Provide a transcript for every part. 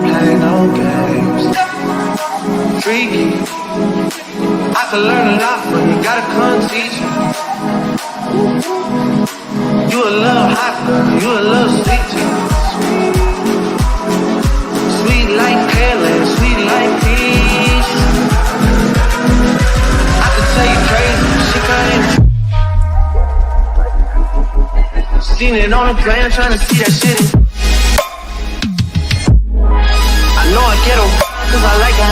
Play no games. Freaky. I could learn a lot from you. Gotta come teach me. You a little hot, girl. You a little sweet too. Sweet like Kaylee, sweet like Keesha. I could tell you crazy. She couldn't. Seen it on the plane, trying to see that shit. I know I get her cause I like her.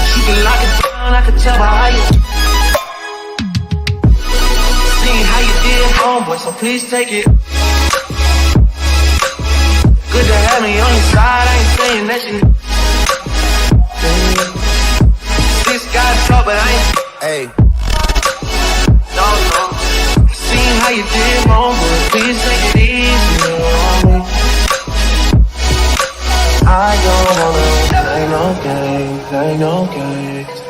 She can lock it down, I can tell by how you. Seen how you did, homeboy, so please take it. Good to have me on your side, I ain't saying that you. This guy's tough, but I ain't. Hey. No. Seen how you did, homeboy, please take it easy. I don't wanna play no games, play no games.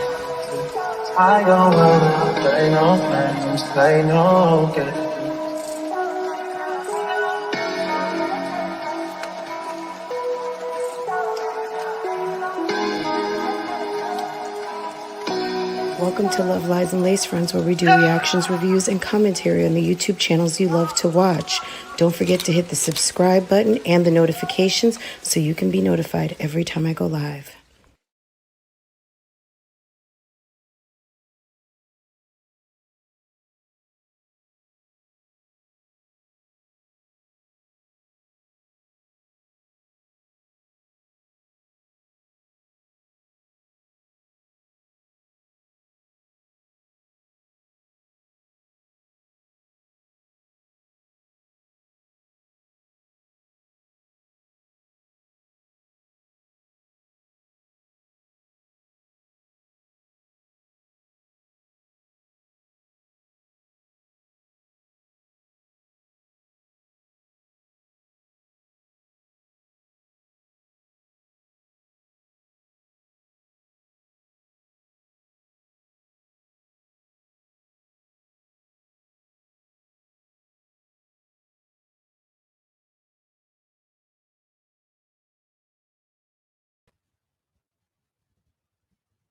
I don't wanna play no games, play no games. Welcome to Love, Lies, and Lace Friends, where we do reactions, reviews, and commentary on the YouTube channels you love to watch. Don't forget to hit the subscribe button and the notifications so you can be notified every time I go live.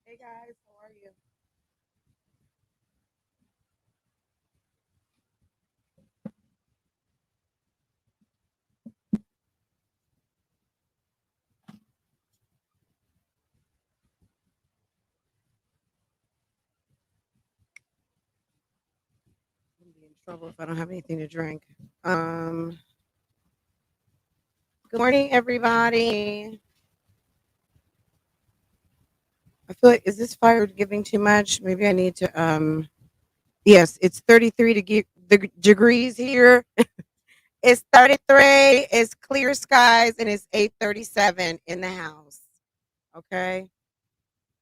Hey guys, how are you? I'm gonna be in trouble if I don't have anything to drink. Good morning, everybody. I feel like, is this fire giving too much? Maybe I need to, yes, it's 33 degrees here. It's 33, it's clear skies, and it's 8:37 in the house. Okay.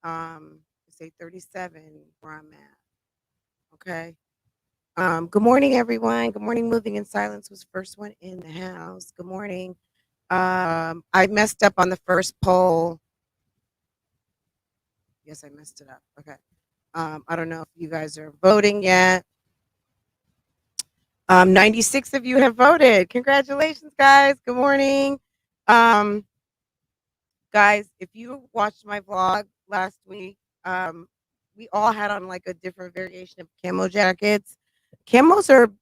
It's 8:37 where I'm at. Okay. Good morning, everyone. Good morning. Moving in Silence was first one in the house. Good morning. I messed up on the first poll. Yes, I messed it up. Okay. I don't know if you guys are voting yet. 96 of you have voted. Congratulations, guys. Good morning. Guys, if you watched my vlog last week, we all had on like a different variation of camo jackets. Camos are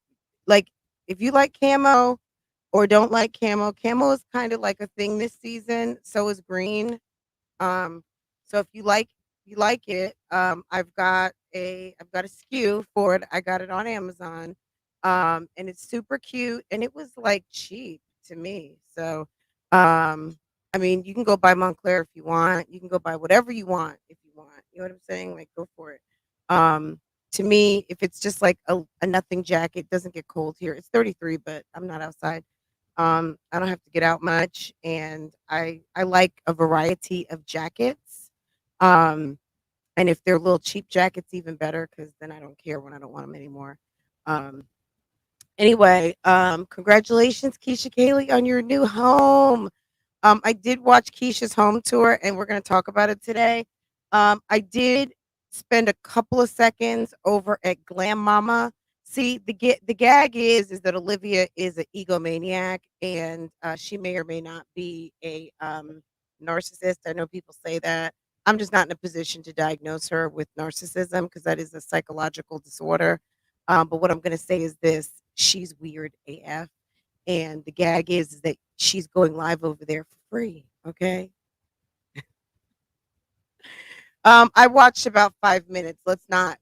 like, if you like camo or don't like camo is kind of like a thing this season. So is green. So if you like it, I've got a SKU for it. I got it on Amazon. And it's super cute and it was like cheap to me. So I mean, you can go buy Montclair if you want. You can go buy whatever you want if you want. You know what I'm saying? Like, go for it. To me, if it's just like a nothing jacket, doesn't get cold here. It's 33, but I'm not outside. I don't have to get out much, and I like a variety of jackets. Um, and if they're little cheap jackets, even better, because then I don't care when I don't want them anymore. Um, Anyway, congratulations, Keisha Kaylee, on your new home. I did watch Keisha's home tour, and we're going to talk about it today. I did spend a couple of seconds over at Glam Mama. See, the gag is that Olivia is an egomaniac, and she may or may not be a narcissist. I know people say that. I'm just not in a position to diagnose her with narcissism because that is a psychological disorder. But what I'm going to say is this: she's weird AF, and the gag is that she's going live over there for free. Okay. I watched about 5 minutes. Let's not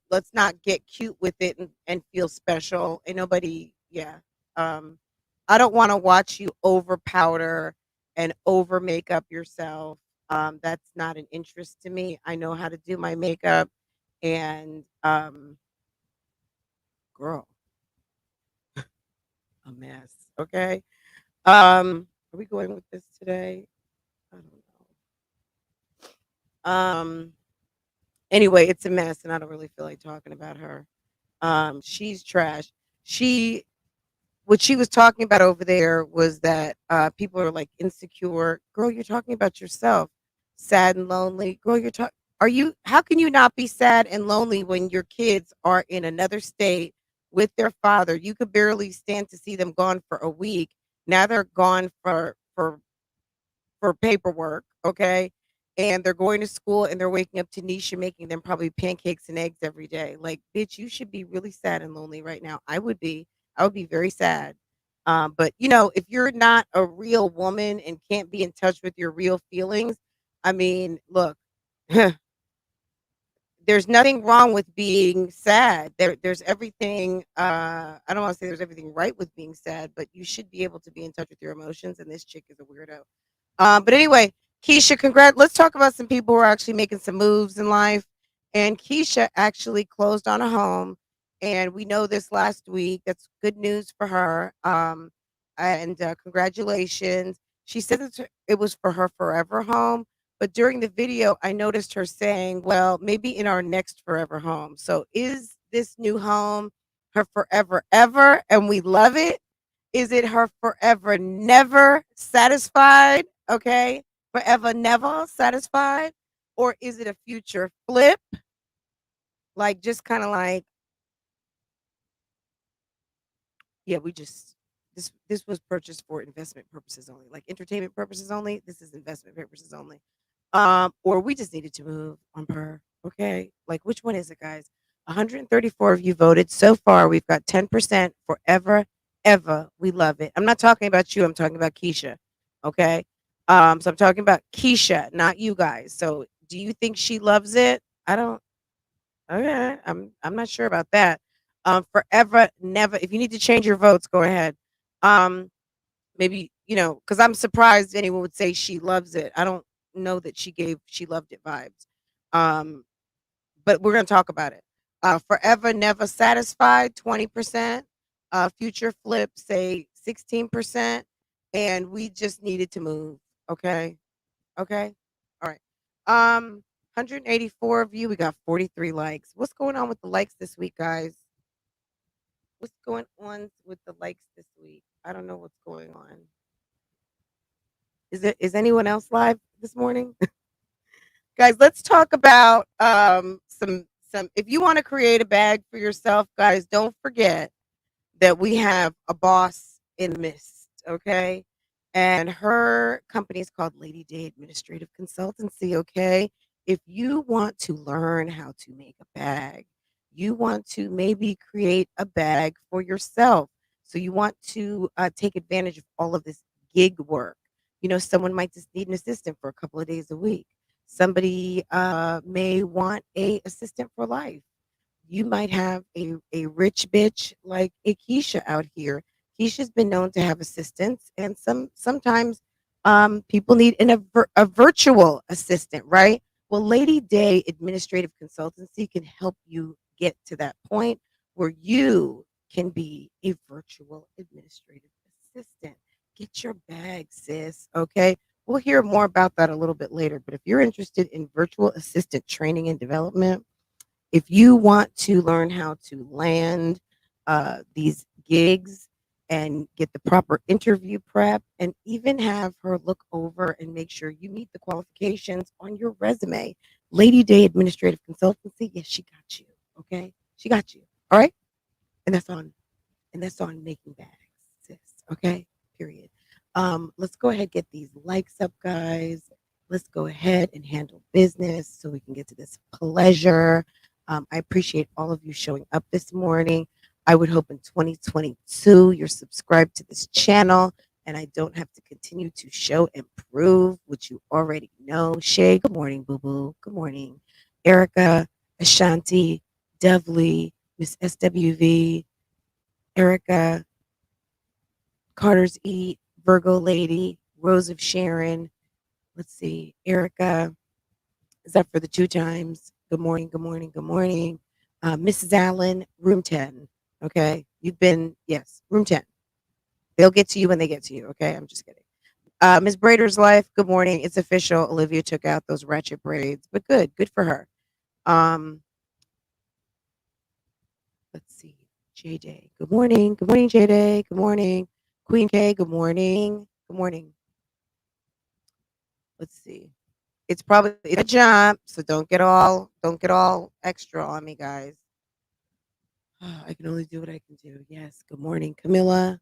get cute with it and feel special. And nobody, yeah. Um, I don't want to watch you over powder and over makeup yourself. That's not an interest to me. I know how to do my makeup, and girl, a mess. Okay. Are we going with this today? I don't know. Anyway, it's a mess, and I don't really feel like talking about her. She's trash. She What she was talking about over there was that people are like insecure. Girl, you're talking about yourself, sad and lonely. Girl, you're talking. Are you? How can you not be sad and lonely when your kids are in another state with their father? You could barely stand to see them gone for a week. Now they're gone for paperwork, okay? And they're going to school and they're waking up to Nisha making them probably pancakes and eggs every day. Like, bitch, you should be really sad and lonely right now. I would be. I would be very sad. But if you're not a real woman and can't be in touch with your real feelings, I mean, look, there's nothing wrong with being sad. There's everything. I don't want to say there's everything right with being sad, but you should be able to be in touch with your emotions. And this chick is a weirdo. But anyway, Keisha, congrats. Let's talk about some people who are actually making some moves in life. And Keisha actually closed on a home, and we know this last week. That's good news for her. And congratulations. She said that it was for her forever home, but during the video, I noticed her saying, "Well, maybe in our next forever home." So, is this new home her forever ever, and we love it? Is it her forever never satisfied? Okay. Forever never satisfied? Or is it a future flip? Like, just kind of like, yeah, this was purchased for investment purposes only, like entertainment purposes only. This is investment purposes only. Or we just needed to move on per. Okay. Like, which one is it, guys? 134 of you voted. So far, we've got 10% forever, ever. We love it. I'm not talking about you. I'm talking about Keisha. Okay. So I'm talking about Keisha, not you guys. So do you think she loves it? I don't. Okay. I'm not sure about that. Forever, never. If you need to change your votes, go ahead. Um, Maybe, because I'm surprised anyone would say she loves it. I don't know that she loved it vibes. Um, but we're gonna talk about it. Forever never satisfied, 20%. Future flip, say 16%. And we just needed to move. Okay. Okay. All right. 184 of you. We got 43 likes. What's going on with the likes this week, guys? What's going on with the likes this week? I don't know what's going on. Is anyone else live this morning? Guys, let's talk about some if you want to create a bag for yourself, guys, don't forget that we have a boss in the midst, okay? And her company is called Lady Day Administrative Consultancy, okay? If you want to learn how to make a bag, you want to maybe create a bag for yourself. So you want to take advantage of all of this gig work. Someone might just need an assistant for a couple of days a week. Somebody may want a assistant for life. You might have a rich bitch like a Keisha out here. Keisha's been known to have assistants, and sometimes people need a virtual assistant, right? Well, Lady Day Administrative Consultancy can help you get to that point where you can be a virtual administrative assistant. Get your bag, sis. Okay. We'll hear more about that a little bit later. But if you're interested in virtual assistant training and development, if you want to learn how to land these gigs and get the proper interview prep and even have her look over and make sure you meet the qualifications on your resume. Lady Day Administrative Consultancy, yes, she got you. Okay, she got you. All right, and that's on making bags, sis. Okay, period. Let's go ahead get these likes up, guys. Let's go ahead and handle business so we can get to this pleasure. I appreciate all of you showing up this morning. I would hope in 2022 you're subscribed to this channel and I don't have to continue to show and prove, which you already know. Shay, good morning, boo boo. Good morning. Erica, Ashanti, Devly, Miss SWV, Erica, Carter's Eat, Virgo Lady, Rose of Sharon. Let's see, Erica. Is that for the two times? Good morning, good morning, good morning. Mrs. Allen, room 10. Okay. You've been, yes, room 10. They'll get to you when they get to you. Okay. I'm just kidding. Ms. Brader's Life, good morning. It's official. Olivia took out those ratchet braids, but good. Good for her. Let's see. J Day. Good morning. Good morning, J Day. Good morning. Queen K, good morning. Good morning. Let's see. It's a jump, so don't get all extra on me, guys. I can only do what I can do. Yes. Good morning, Camilla.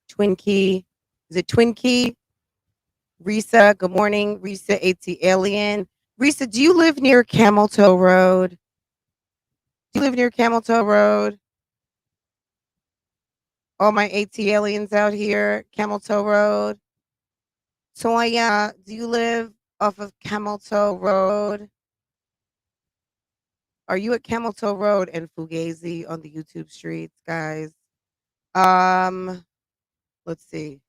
Twin Key. Is it Twin Key? Risa. Good morning, Risa. AT Alien. Risa, do you live near Camel Toe Road? Do you live near Camel Toe Road? All my AT aliens out here, Camel Toe Road. Toya, do you live off of Camel Toe Road? Are you at Camel Toe Road and Fugazi on the YouTube streets, guys? Um, let's see.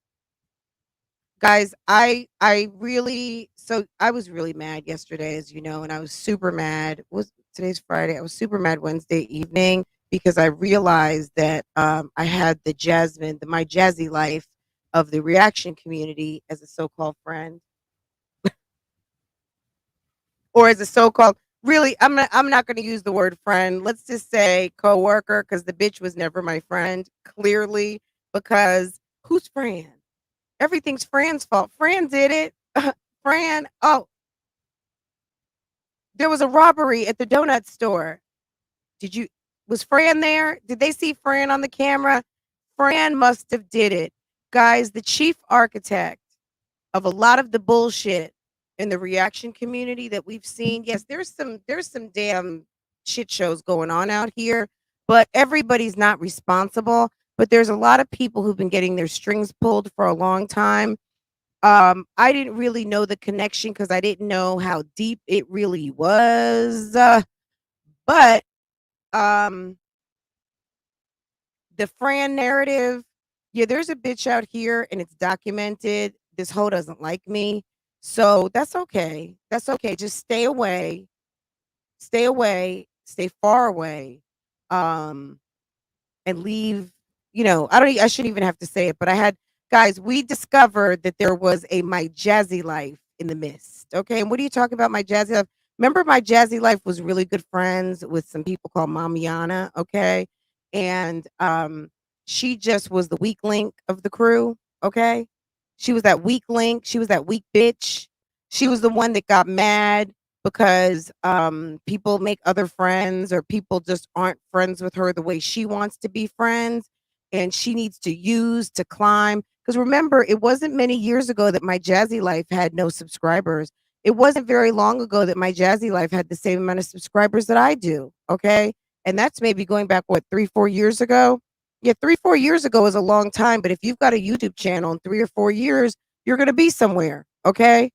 Guys, I really so I was really mad yesterday, as you know, and I was super mad. Was today's Friday? I was super mad Wednesday evening because I realized that I had my jazzy life of the reaction community as a so-called friend or as a so-called really I'm not going to use the word friend. Let's just say coworker because the bitch was never my friend clearly because who's Fran? Everything's Fran's fault. Fran did it. Fran, oh, there was a robbery at the donut store. Did you was Fran there? Did they see Fran on the camera? Fran must have did it. Guys, the chief architect of a lot of the bullshit in the reaction community that we've seen. Yes, there's some damn shit shows going on out here, but everybody's not responsible. But there's a lot of people who've been getting their strings pulled for a long time. I didn't really know the connection because I didn't know how deep it really was. But um, the Fran narrative, yeah, there's a bitch out here and it's documented. This hoe doesn't like me. So that's okay. That's okay. Just stay away, stay far away. Um, and leave, I shouldn't even have to say it, but guys, we discovered that there was a My Jazzy Life in the mist. Okay. And what are you talking about? My Jazzy Life. Remember, My Jazzy Life was really good friends with some people called Mamiana. Okay. And she just was the weak link of the crew. Okay. She was that weak link. She was that weak bitch. She was the one that got mad because people make other friends or people just aren't friends with her the way she wants to be friends and she needs to use to climb because remember it wasn't many years ago that My Jazzy Life had no subscribers. It wasn't very long ago that My Jazzy Life had the same amount of subscribers that I do. Okay, and that's maybe going back what 3-4 years ago. Yeah, 3-4 years ago is a long time, but if you've got a YouTube channel in 3 or 4 years you're going to be somewhere. Okay,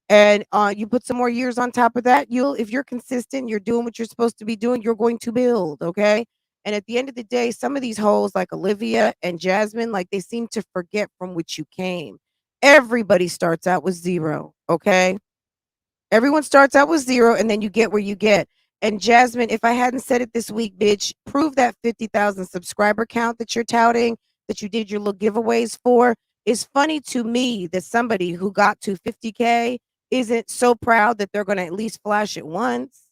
and you put some more years on top of that, if you're consistent, you're doing what you're supposed to be doing, you're going to build. Okay. And at the end of the day, some of these hoes like Olivia and Jasmine, like they seem to forget from which you came. Everybody starts out with zero. Okay. Everyone starts out with zero and then you get where you get. And Jasmine, if I hadn't said it this week, bitch, prove that 50,000 subscriber count that you're touting, that you did your little giveaways for. It's funny to me that somebody who got to 50K isn't so proud that they're going to at least flash it once.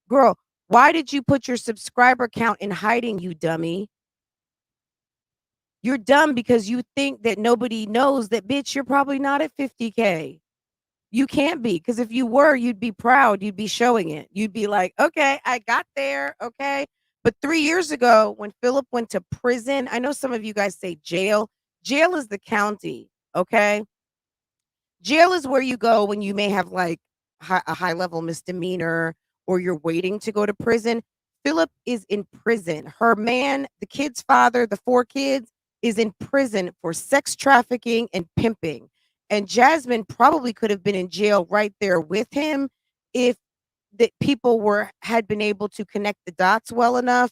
Girl, why did you put your subscriber count in hiding, you dummy? You're dumb because you think that nobody knows that, bitch, you're probably not at 50K. You can't be, because if you were, you'd be proud. You'd be showing it. You'd be like, okay, I got there. Okay. But 3 years ago, when Philip went to prison, I know some of you guys say jail. Jail is the county. Okay. Jail is where you go when you may have like a high level misdemeanor or you're waiting to go to prison. Philip is in prison. Her man, the kid's father, the 4 kids, is in prison for sex trafficking and pimping. And Jasmine probably could have been in jail right there with him if the people were had been able to connect the dots well enough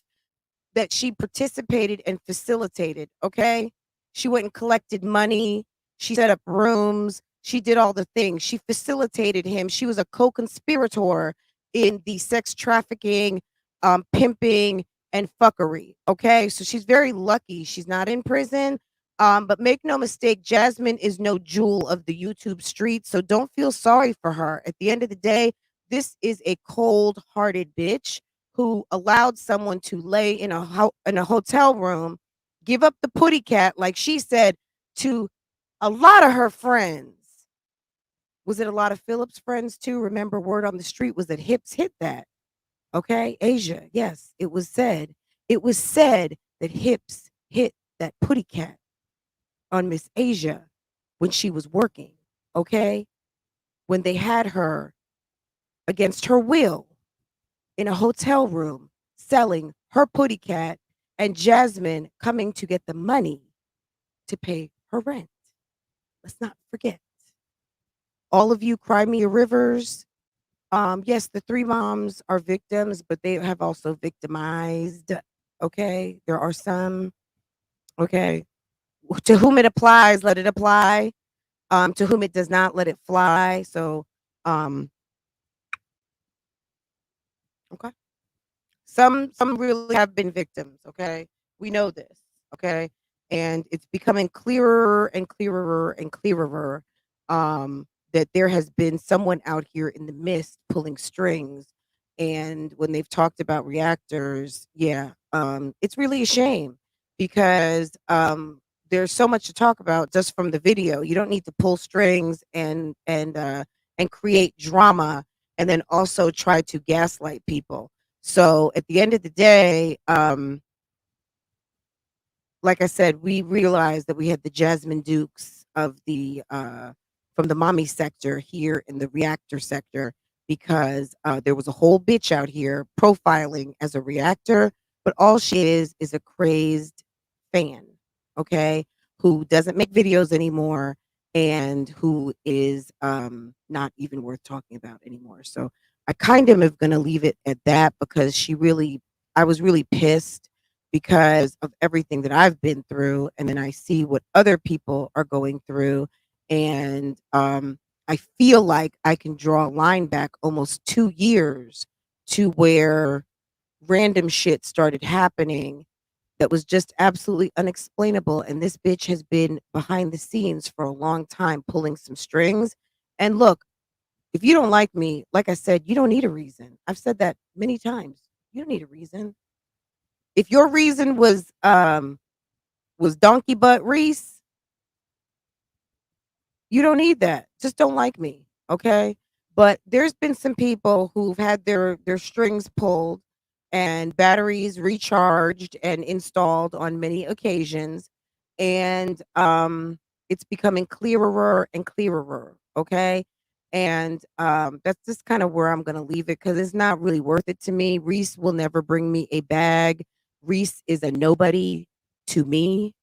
that she participated and facilitated, okay? She went and collected money, she set up rooms, she did all the things. She facilitated him. She was a co-conspirator in the sex trafficking, pimping, and fuckery, okay? So she's very lucky she's not in prison. But make no mistake, Jasmine is no jewel of the YouTube streets, so don't feel sorry for her. At the end of the day, this is a cold-hearted bitch who allowed someone to lay in in a hotel room, give up the putty cat, like she said, to a lot of her friends. Was it a lot of Philip's friends too? Remember, word on the street was that Hips hit that. Okay, Asia. Yes, it was said. It was said that Hips hit that putty cat on Miss Asia when she was working. Okay, when they had her against her will in a hotel room selling her putty cat and Jasmine coming to get the money to pay her rent. Let's not forget. All of you Crimea Rivers, yes, the 3 moms are victims, but they have also victimized. Okay. There are some. Okay. To whom it applies, let it apply. To whom it does not, let it fly. So, okay. Some really have been victims, okay? We know this, okay? And it's becoming clearer and clearer and clearer that there has been someone out here in the mist pulling strings. And when they've talked about reactors, yeah, it's really a shame because there's so much to talk about just from the video. You don't need to pull strings and create drama and then also try to gaslight people. So at the end of the day, like I said, we realized that we had the Jasmine Dukes of the from the mommy sector here in the reactor sector because there was a whole bitch out here profiling as a reactor, but all she is a crazed fan, okay, who doesn't make videos anymore and who is not even worth talking about anymore. So I kind of am going to leave it at that because I was really pissed because of everything that I've been through. And then I see what other people are going through. And I feel like I can draw a line back almost 2 years to where random shit started happening that was just absolutely unexplainable. And this bitch has been behind the scenes for a long time, pulling some strings. And look, if you don't like me, like I said, you don't need a reason. I've said that many times. You don't need a reason. If your reason was donkey butt Reese, you don't need that. Just don't like me, okay? But there's been some people who've had their strings pulled and batteries recharged and installed on many occasions, and it's becoming clearer and clearer, okay? And that's just kind of where I'm gonna leave it because it's not really worth it to me. Reese will never bring me a bag. Reese is a nobody to me,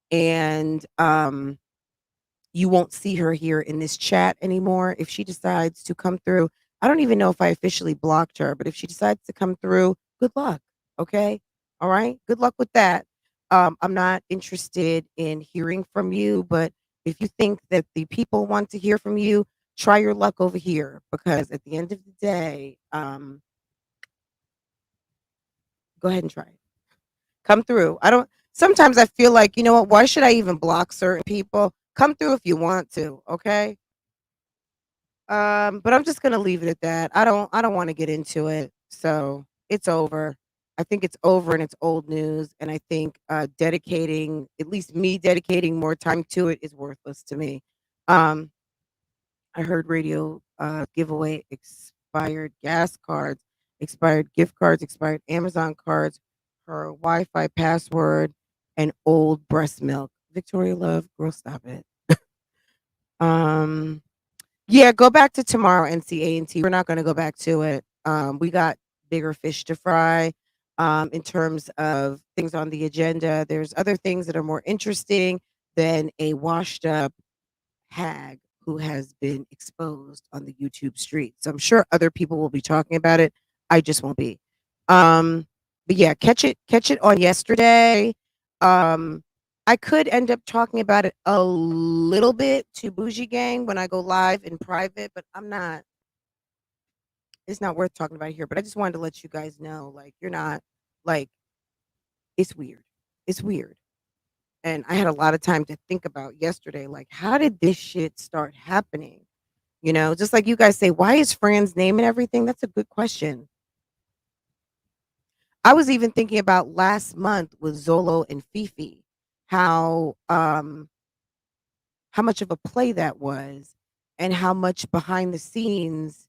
and you won't see her here in this chat anymore. If she decides to come through, I don't even know if I officially blocked her, but if she decides to come through, good luck. Okay. All right. Good luck with that. I'm not interested in hearing from you, but if you think that the people want to hear from you, try your luck over here because at the end of the day, go ahead and try it. Come through. I don't sometimes I feel like, you know what, why should I even block certain people? Come through if you want to, okay? But I'm just gonna leave it at that. I don't want to get into it. So it's over. I think it's over and it's old news. And I think dedicating, at least me dedicating more time to it, is worthless to me. Um, I heard radio give away expired gas cards, expired gift cards, expired Amazon cards, her Wi Fi password, and old breast milk. Victoria Love, girl, stop it. Um, yeah, go back to tomorrow, NCA&T. We're not going to go back to it. We got bigger fish to fry in terms of things on the agenda. There's other things that are more interesting than a washed up hag who has been exposed on the YouTube street. So I'm sure other people will be talking about it. I just won't be. Um, but yeah, catch it on yesterday. Um, I could end up talking about it a little bit to Bougie Gang when I go live in private, but I'm not. It's not worth talking about here. But I just wanted to let you guys know, like, you're not like it's weird. It's weird. And I had a lot of time to think about yesterday, like, how did this shit start happening? You know, just like you guys say, why is Fran's name and everything? That's a good question. I was even thinking about last month with Zolo and Fifi, how how much of a play that was and how much behind the scenes,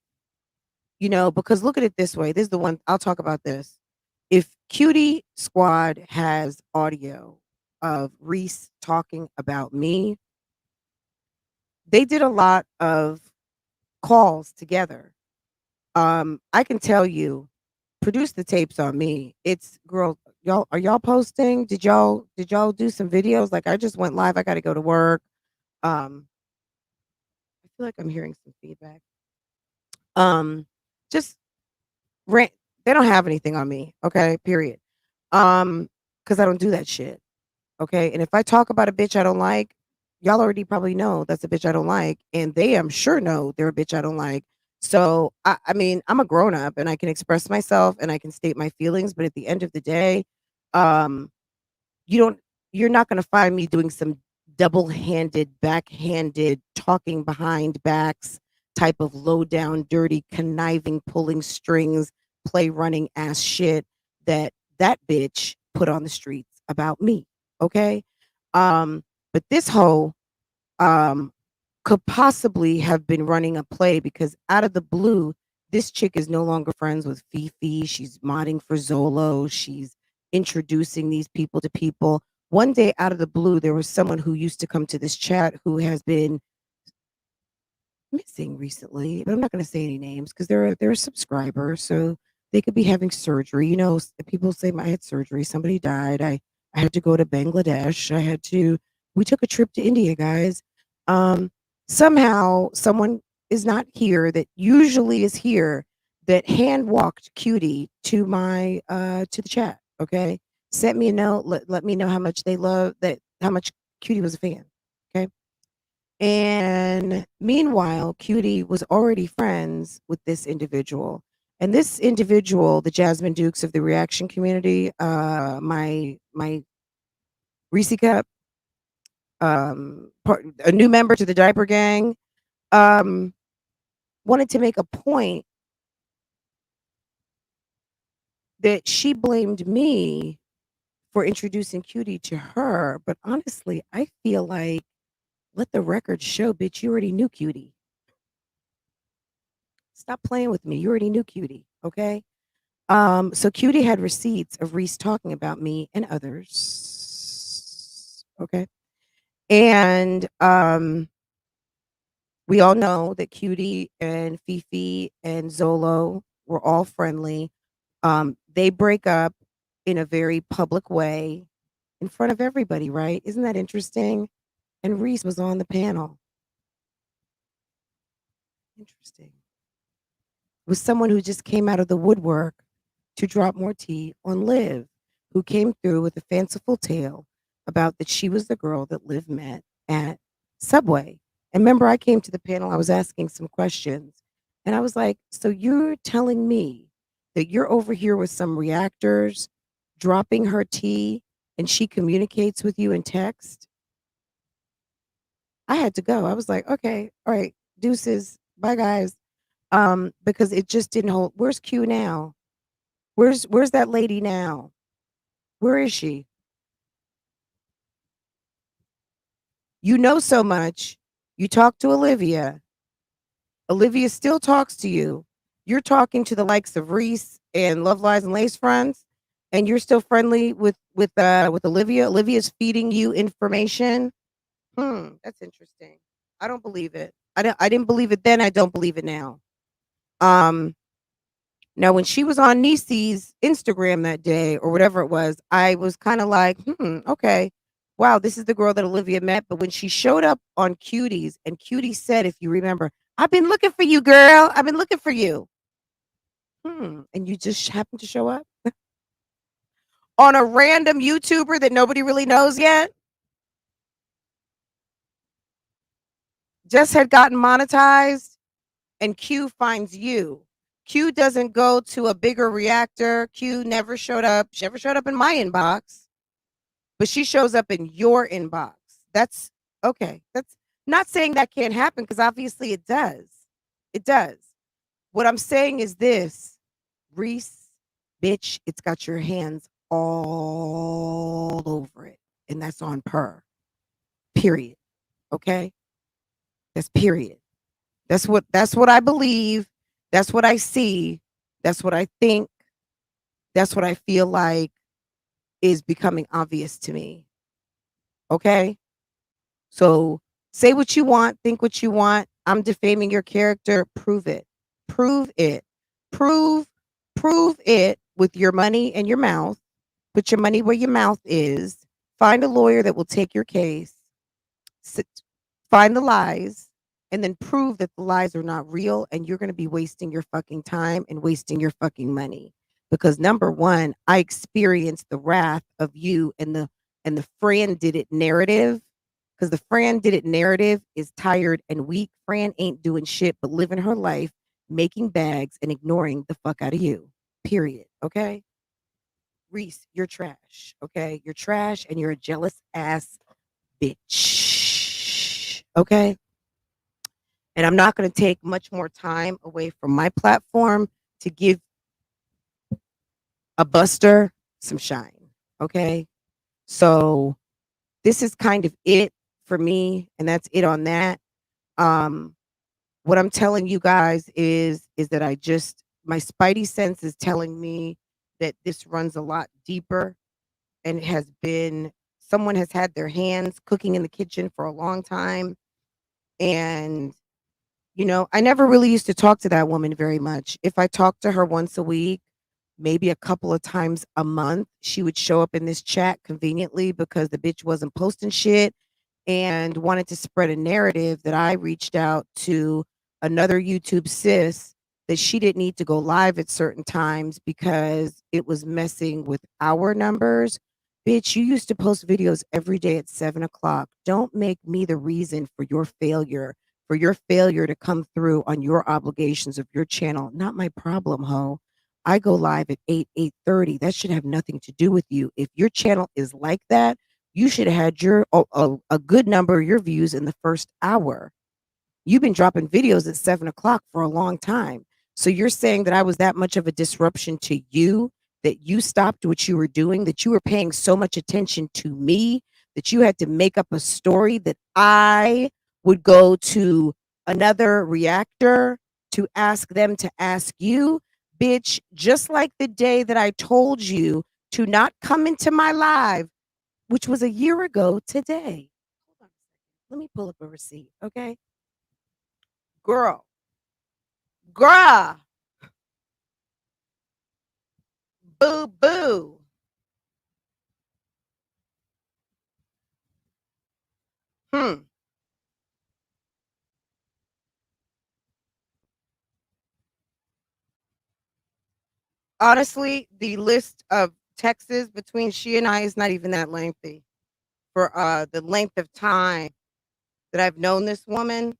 you know, because look at it this way. This is the one I'll talk about this. If Cutie Squad has audio of Reese talking about me, they did a lot of calls together. I can tell you, produce the tapes on me. It's girl, y'all are y'all posting? Did y'all do some videos? Like I just went live. I got to go to work. I feel like I'm hearing some feedback. Um, just rant. They don't have anything on me. Okay, period. Because I don't do that shit. Okay, and if I talk about a bitch I don't like, y'all already probably know that's a bitch I don't like, and they I'm sure know they're a bitch I don't like. So I mean, I'm a grown up and I can express myself and I can state my feelings, but at the end of the day, um, you don't you're not going to find me doing some double-handed, backhanded, talking behind backs type of low down, dirty, conniving, pulling strings, play running ass shit that that bitch put on the streets about me. Okay. Um, but this hoe um could possibly have been running a play because out of the blue, this chick is no longer friends with Fifi. She's modding for Zolo. She's introducing these people to people. One day, out of the blue, there was someone who used to come to this chat who has been missing recently, but I'm not going to say any names because they're a subscriber, so they could be having surgery. You know, people say I had surgery, somebody died. I had to go to Bangladesh. I had to. We took a trip to India, guys. Um, somehow, someone is not here that usually is here that hand walked Cutie to my to the chat. Okay, sent me a note. Let me know how much they love that. How much Cutie was a fan. Okay, and meanwhile, Cutie was already friends with this individual. And this individual, the Jasmine Dukes of the reaction community, my Reese Cup, a new member to the diaper gang, um, wanted to make a point that she blamed me for introducing Cutie to her. But honestly, I feel like let the record show, bitch, you already knew Cutie. Stop playing with me. You already knew Cutie, okay? So Cutie had receipts of Reese talking about me and others. Okay. And we all know that Cutie and Fifi and Zolo were all friendly. They break up in a very public way in front of everybody, right? Isn't that interesting? And Reese was on the panel. Interesting. Was someone who just came out of the woodwork to drop more tea on Liv, who came through with a fanciful tale about that she was the girl that Liv met at Subway. And remember, I came to the panel, I was asking some questions, and I was like, so you're telling me that you're over here with some reactors dropping her tea and she communicates with you in text? I had to go. I was like, okay, all right, deuces, bye guys. Because it just didn't hold. Where's Q now? Where's that lady now? Where is she? You know so much. You talk to Olivia. Olivia still talks to you. You're talking to the likes of Reese and Love Lies and Lace Fronts, and you're still friendly with Olivia. Olivia's feeding you information. That's interesting. I don't believe it. I didn't believe it then. I don't believe it now. Um, Now when she was on Nisi's Instagram that day or whatever it was, I was kind of like, okay. Wow, this is the girl that Olivia met. But when she showed up on Cuties and Cutie said, if you remember, I've been looking for you, girl. I've been looking for you. And you just happened to show up on a random YouTuber that nobody really knows yet, just had gotten monetized, and Q finds you. Q doesn't go to a bigger reactor. Q never showed up. She never showed up in my inbox, but she shows up in your inbox. That's okay. That's not saying that can't happen because obviously it does. It does. What I'm saying is this, Reese, bitch, it's got your hands all over it. And that's on per. Period. Okay? That's period. That's what I believe. That's what I see. That's what I think. That's what I feel like is becoming obvious to me. Okay? So say what you want, think what you want. I'm defaming your character. Prove it. Prove it. Prove prove it with your money and your mouth. Put your money where your mouth is. Find a lawyer that will take your case. Sit, find the lies and then prove that the lies are not real and you're going to be wasting your fucking time and wasting your fucking money. Because number one, I experienced the wrath of you and the Fran did it narrative, because the Fran did it narrative is tired and weak. Fran ain't doing shit but living her life, making bags and ignoring the fuck out of you. Period. Okay? Reese, you're trash. Okay? You're trash and you're a jealous ass bitch. Okay? And I'm not going to take much more time away from my platform to give a buster some shine. Okay? So this is kind of it for me, and that's it on that. Um, what I'm telling you guys is that I just my spidey sense is telling me that this runs a lot deeper and it has been someone has had their hands cooking in the kitchen for a long time. And I never really used to talk to that woman very much. If I talked to her once a week, maybe a couple of times a month, she would show up in this chat conveniently because the bitch wasn't posting shit and wanted to spread a narrative that I reached out to another YouTube sis that she didn't need to go live at certain times because it was messing with our numbers. Bitch, you used to post videos every day at 7 o'clock. Don't make me the reason for your failure to come through on your obligations of your channel. Not my problem, ho. I go live at 8:30. That should have nothing to do with you. If your channel is like that, you should have had a good number of your views in the first hour. You've been dropping videos at 7 o'clock for a long time. So you're saying that I was that much of a disruption to you, that you stopped what you were doing, that you were paying so much attention to me, that you had to make up a story that I would go to another reactor to ask them to ask you, bitch, just like the day that I told you to not come into my live, which was a year ago today. Hold on a second. Let me pull up a receipt, okay? Girl, girl, boo boo. Hmm. Honestly, the list of texts between she and I is not even that lengthy for the length of time that I've known this woman.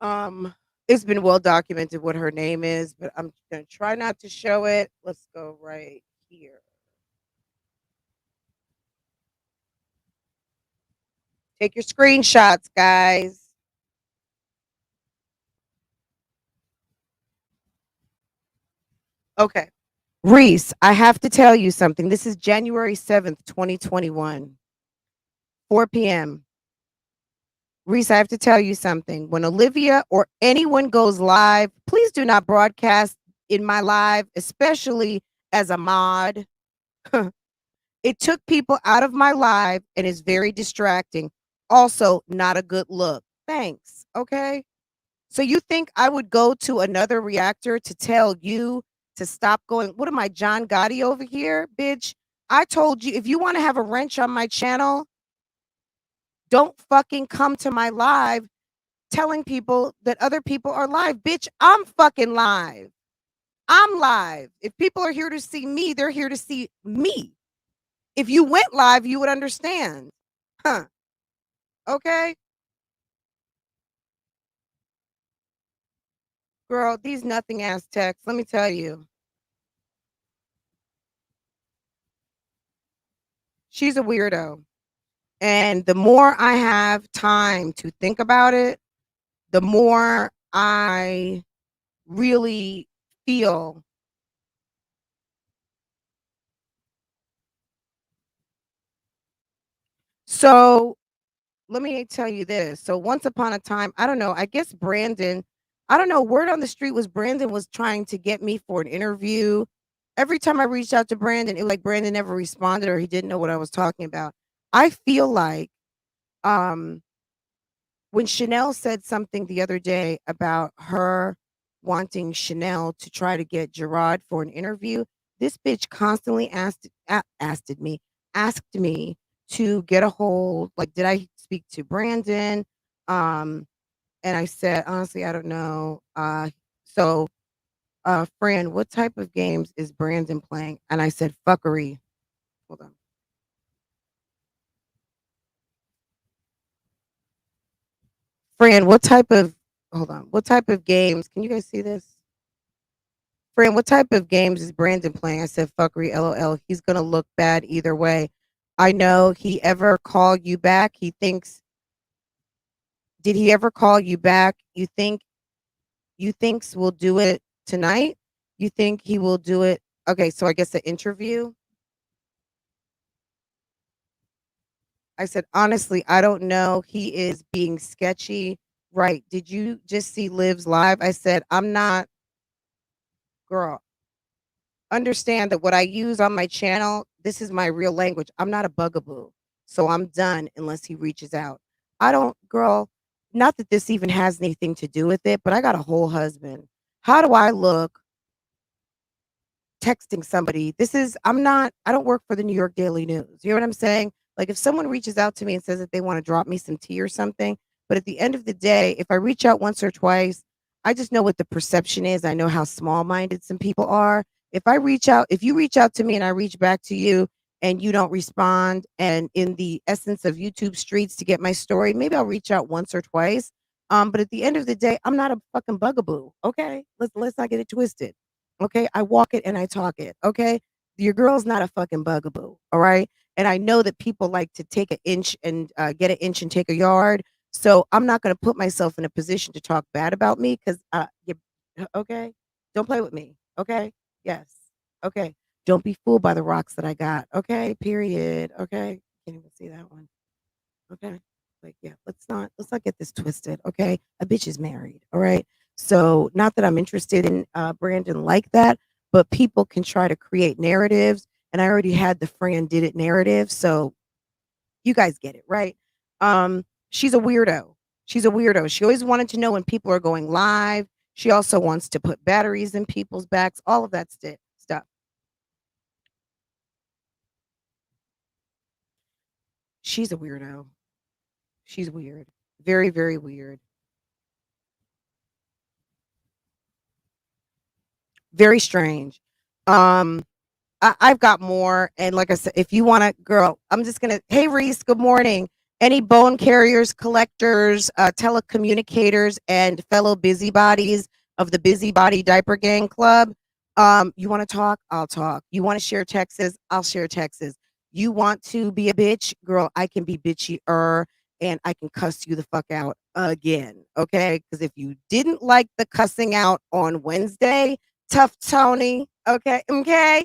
Um, it's been well documented what her name is, but I'm gonna try not to show it. Let's go right here. Take your screenshots, guys. Okay. Reese, I have to tell you something. This is January 7th, 2021, 4 p.m. Reese, I have to tell you something. When Olivia or anyone goes live, please do not broadcast in my live, especially as a mod. It took people out of my live and is very distracting. Also, not a good look. Thanks. Okay. So you think I would go to another reactor to tell you to stop going? What am I, John Gotti over here, bitch? I told you if you want to have a wrench on my channel, don't fucking come to my live telling people that other people are live. Bitch, I'm fucking live. I'm live. If people are here to see me, they're here to see me. If you went live, you would understand. Huh. Okay? Girl, these nothing ass texts, let me tell you, she's a weirdo. And the more I have time to think about it, the more I really feel. So let me tell you this. So once upon a time, I don't know, I guess Brandon, I don't know, word on the street was Brandon was trying to get me for an interview. Every time I reached out to Brandon, it was like Brandon never responded or he didn't know what I was talking about. I feel like um when Chanel said something the other day about her wanting Chanel to try to get Gerard for an interview, this bitch constantly asked me to get a hold. Like, did I speak to Brandon? Um, and I said, honestly, I don't know. So, friend, what type of games is Brandon playing? And I said, fuckery. Hold on. Friend, what type of, hold on, what type of games? Can you guys see this? Friend, what type of games is Brandon playing? I said, fuckery, LOL. He's going to look bad either way. I know he ever called you back. He thinks, did he ever call you back? You thinks we'll do it tonight? You think he will do it? Okay, so I guess the interview. I said, honestly, I don't know. He is being sketchy. Right. Did you just see Liv's live? I said, I'm not, girl. Understand that what I use on my channel, this is my real language. I'm not a bugaboo. So I'm done unless he reaches out. I don't, girl, not that this even has anything to do with it, but I got a whole husband. How do I look texting somebody? I don't work for the New York Daily News. You know what I'm saying? Like if someone reaches out to me and says that they want to drop me some tea or something, but at the end of the day, if I reach out once or twice, I just know what the perception is. I know how small minded some people are. If you reach out to me and I reach back to you and you don't respond, and in the essence of YouTube streets to get my story, maybe I'll reach out once or twice. But at the end of the day, I'm not a fucking bugaboo. Okay. Let's not get it twisted. Okay, I walk it and I talk it. Okay, your girl's not a fucking bugaboo. All right, and I know that people like to take an inch and get an inch and take a yard. So I'm not going to put myself in a position to talk bad about me because okay, don't play with me. Okay, yes, okay, don't be fooled by the rocks that I got. Okay, period. Okay, can't even see that one. Okay. Like, yeah, let's not get this twisted. Okay. A bitch is married. All right. So not that I'm interested in Brandon like that, but people can try to create narratives. And I already had the friend did it narrative. So you guys get it, right? She's a weirdo. She's a weirdo. She always wanted to know when people are going live. She also wants to put batteries in people's backs, all of that stuff. She's a weirdo. She's weird. Very, very weird. Very strange. Um, I've got more. And like I said, if you want to, girl, I'm just going to, hey, Reese, good morning. any bone carriers, collectors, telecommunicators, and fellow busybodies of the Busybody Diaper Gang Club. You want to talk? I'll talk. You want to share Texas? I'll share Texas. You want to be a bitch? Girl, I can be bitchier and I can cuss you the fuck out again. Okay. Because if you didn't like the cussing out on Wednesday, tough Tony. Okay. Okay.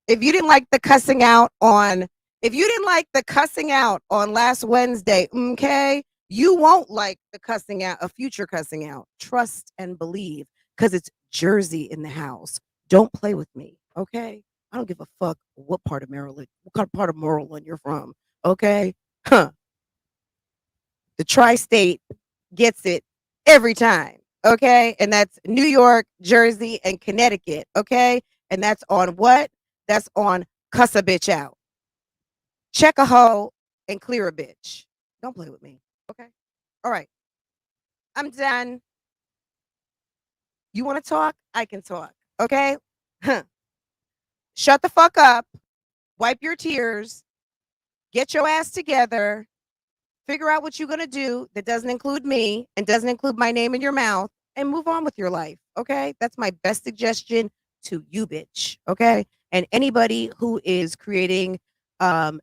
If you didn't like the cussing out on if you didn't like the cussing out on last Wednesday, okay, you won't like the cussing out, a future cussing out. Trust and believe, because it's Jersey in the house. Don't play with me, okay? I don't give a fuck what part of Maryland you're from, okay? Huh. The tri-state gets it every time, okay? And that's New York, Jersey, and Connecticut, okay? And that's on what? That's on cuss a bitch out. Check a hoe and clear a bitch. Don't play with me, okay? All right, I'm done. You want to talk? I can talk, okay? Huh. Shut the fuck up. Wipe your tears. Get your ass together. Figure out what you're going to do that doesn't include me and doesn't include my name in your mouth, and move on with your life. Okay. That's my best suggestion to you, bitch. Okay. And anybody who is creating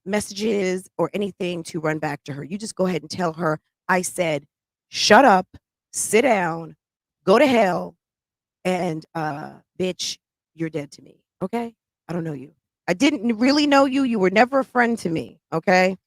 messages or anything to run back to her, you just go ahead and tell her, I said, shut up, sit down, go to hell, and bitch, you're dead to me. Okay. I don't know you. I didn't really know you. You were never a friend to me. Okay.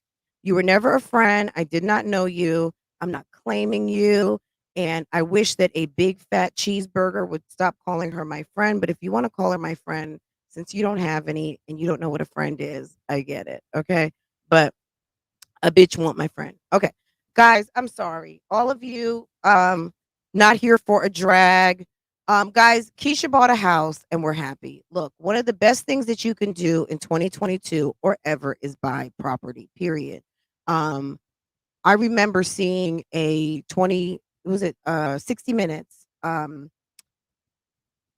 You were never a friend. I did not know you. I'm not claiming you. And I wish that a big fat cheeseburger would stop calling her my friend. But if you want to call her my friend, since you don't have any and you don't know what a friend is, I get it. Okay. But a bitch want my friend. Okay. Guys, I'm sorry. All of you, not here for a drag. Guys, Keesha bought a house and we're happy. Look, one of the best things that you can do in 2022 or ever is buy property, period. Um, I remember seeing a 20, was it 60 minutes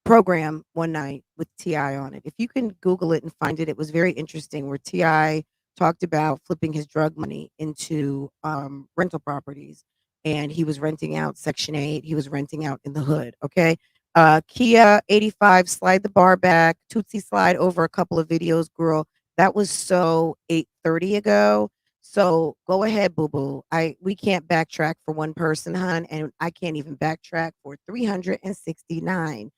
program one night with Ti on it. If you can Google it and find it, it was very interesting where Ti talked about flipping his drug money into rental properties, and he was renting out Section 8. He was renting out in the hood. Okay. Kia 85, slide the bar back, Tootsie slide over a couple of videos, girl. That was so 8:30 ago. So go ahead, boo boo. We can't backtrack for one person, hun, and I can't even backtrack for 369.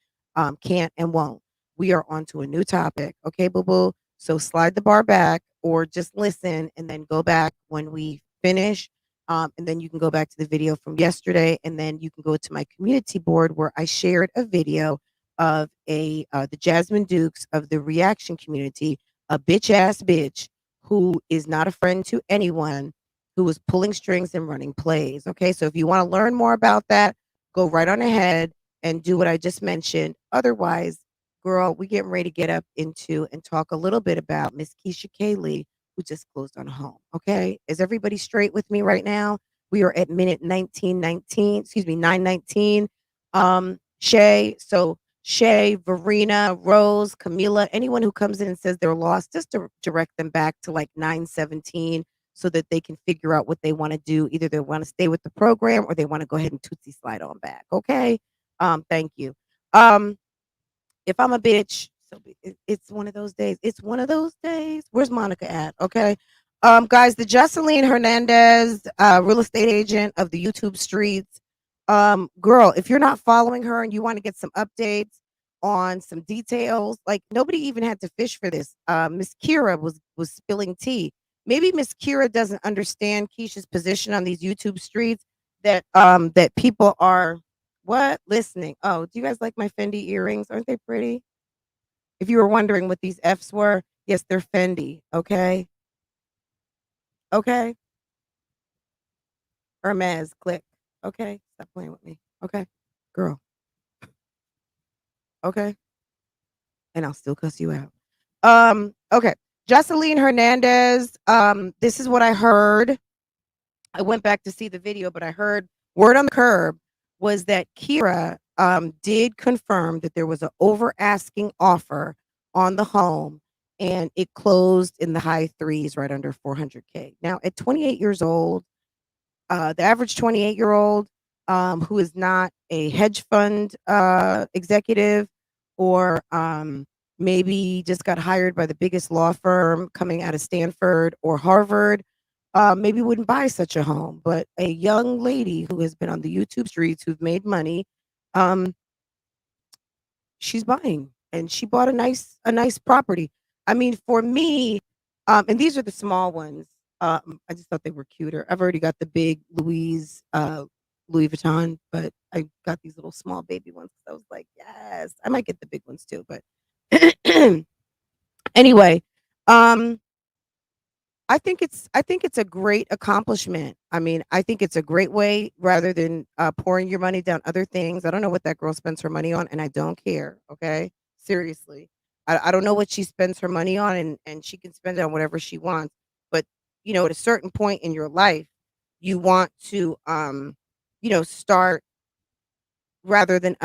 Can't and won't. We are on to a new topic. Okay, boo boo. So slide the bar back or just listen and then go back when we finish. And then you can go back to the video from yesterday, and then you can go to my community board where I shared a video of the Jasmine Dukes of the reaction community, a bitch ass bitch who is not a friend to anyone, who is pulling strings and running plays. Okay, so if you want to learn more about that, go right on ahead and do what I just mentioned. Otherwise, girl, we getting ready to get up into and talk a little bit about Miss Keesha Kaylee, who just closed on a home. Okay. Is everybody straight with me right now? We are at minute 1919, excuse me, 919. Shay, so Shay, Verena, Rose, Camila, anyone who comes in and says they're lost, just to direct them back to like 917 so that they can figure out what they want to do. Either they want to stay with the program or they want to go ahead and tootsie slide on back. Okay. Thank you. Um, if I'm a bitch, it's one of those days. It's one of those days. Where's Monica at? Okay. Guys, the Jocelyn Hernandez, real estate agent of the YouTube streets. Girl, if you're not following her and you want to get some updates on some details, like nobody even had to fish for this. Miss Kira was spilling tea. Maybe Miss Kira doesn't understand Keisha's position on these YouTube streets, that people are what? Listening. Oh, do you guys like my Fendi earrings? Aren't they pretty? If you were wondering what these F's were, yes, they're Fendi. Okay. Okay. Hermes, click. Okay. Stop playing with me. Okay. Girl. Okay. And I'll still cuss you out. Okay. Jocelyn Hernandez. This is what I heard. I went back to see the video, but I heard word on the curb was that Kira did confirm that there was an over asking offer on the home, and it closed in the high threes, right under 400K. Now, at 28 years old, the average 28-year-old who is not a hedge fund executive or maybe just got hired by the biggest law firm coming out of Stanford or Harvard, maybe wouldn't buy such a home. But a young lady who has been on the YouTube streets, who's made money, um, she's buying, and she bought a nice property. I mean, for me, and these are the small ones. I just thought they were cuter. I've already got the big Louis Vuitton, but I got these little small baby ones. I was like, yes, I might get the big ones too. But anyway, um, I think it's a great accomplishment. I mean, I think it's a great way rather than pouring your money down other things. I don't know what that girl spends her money on, and I don't care. Okay, seriously, I don't know what she spends her money on, and she can spend it on whatever she wants. But at a certain point in your life, you want to start rather than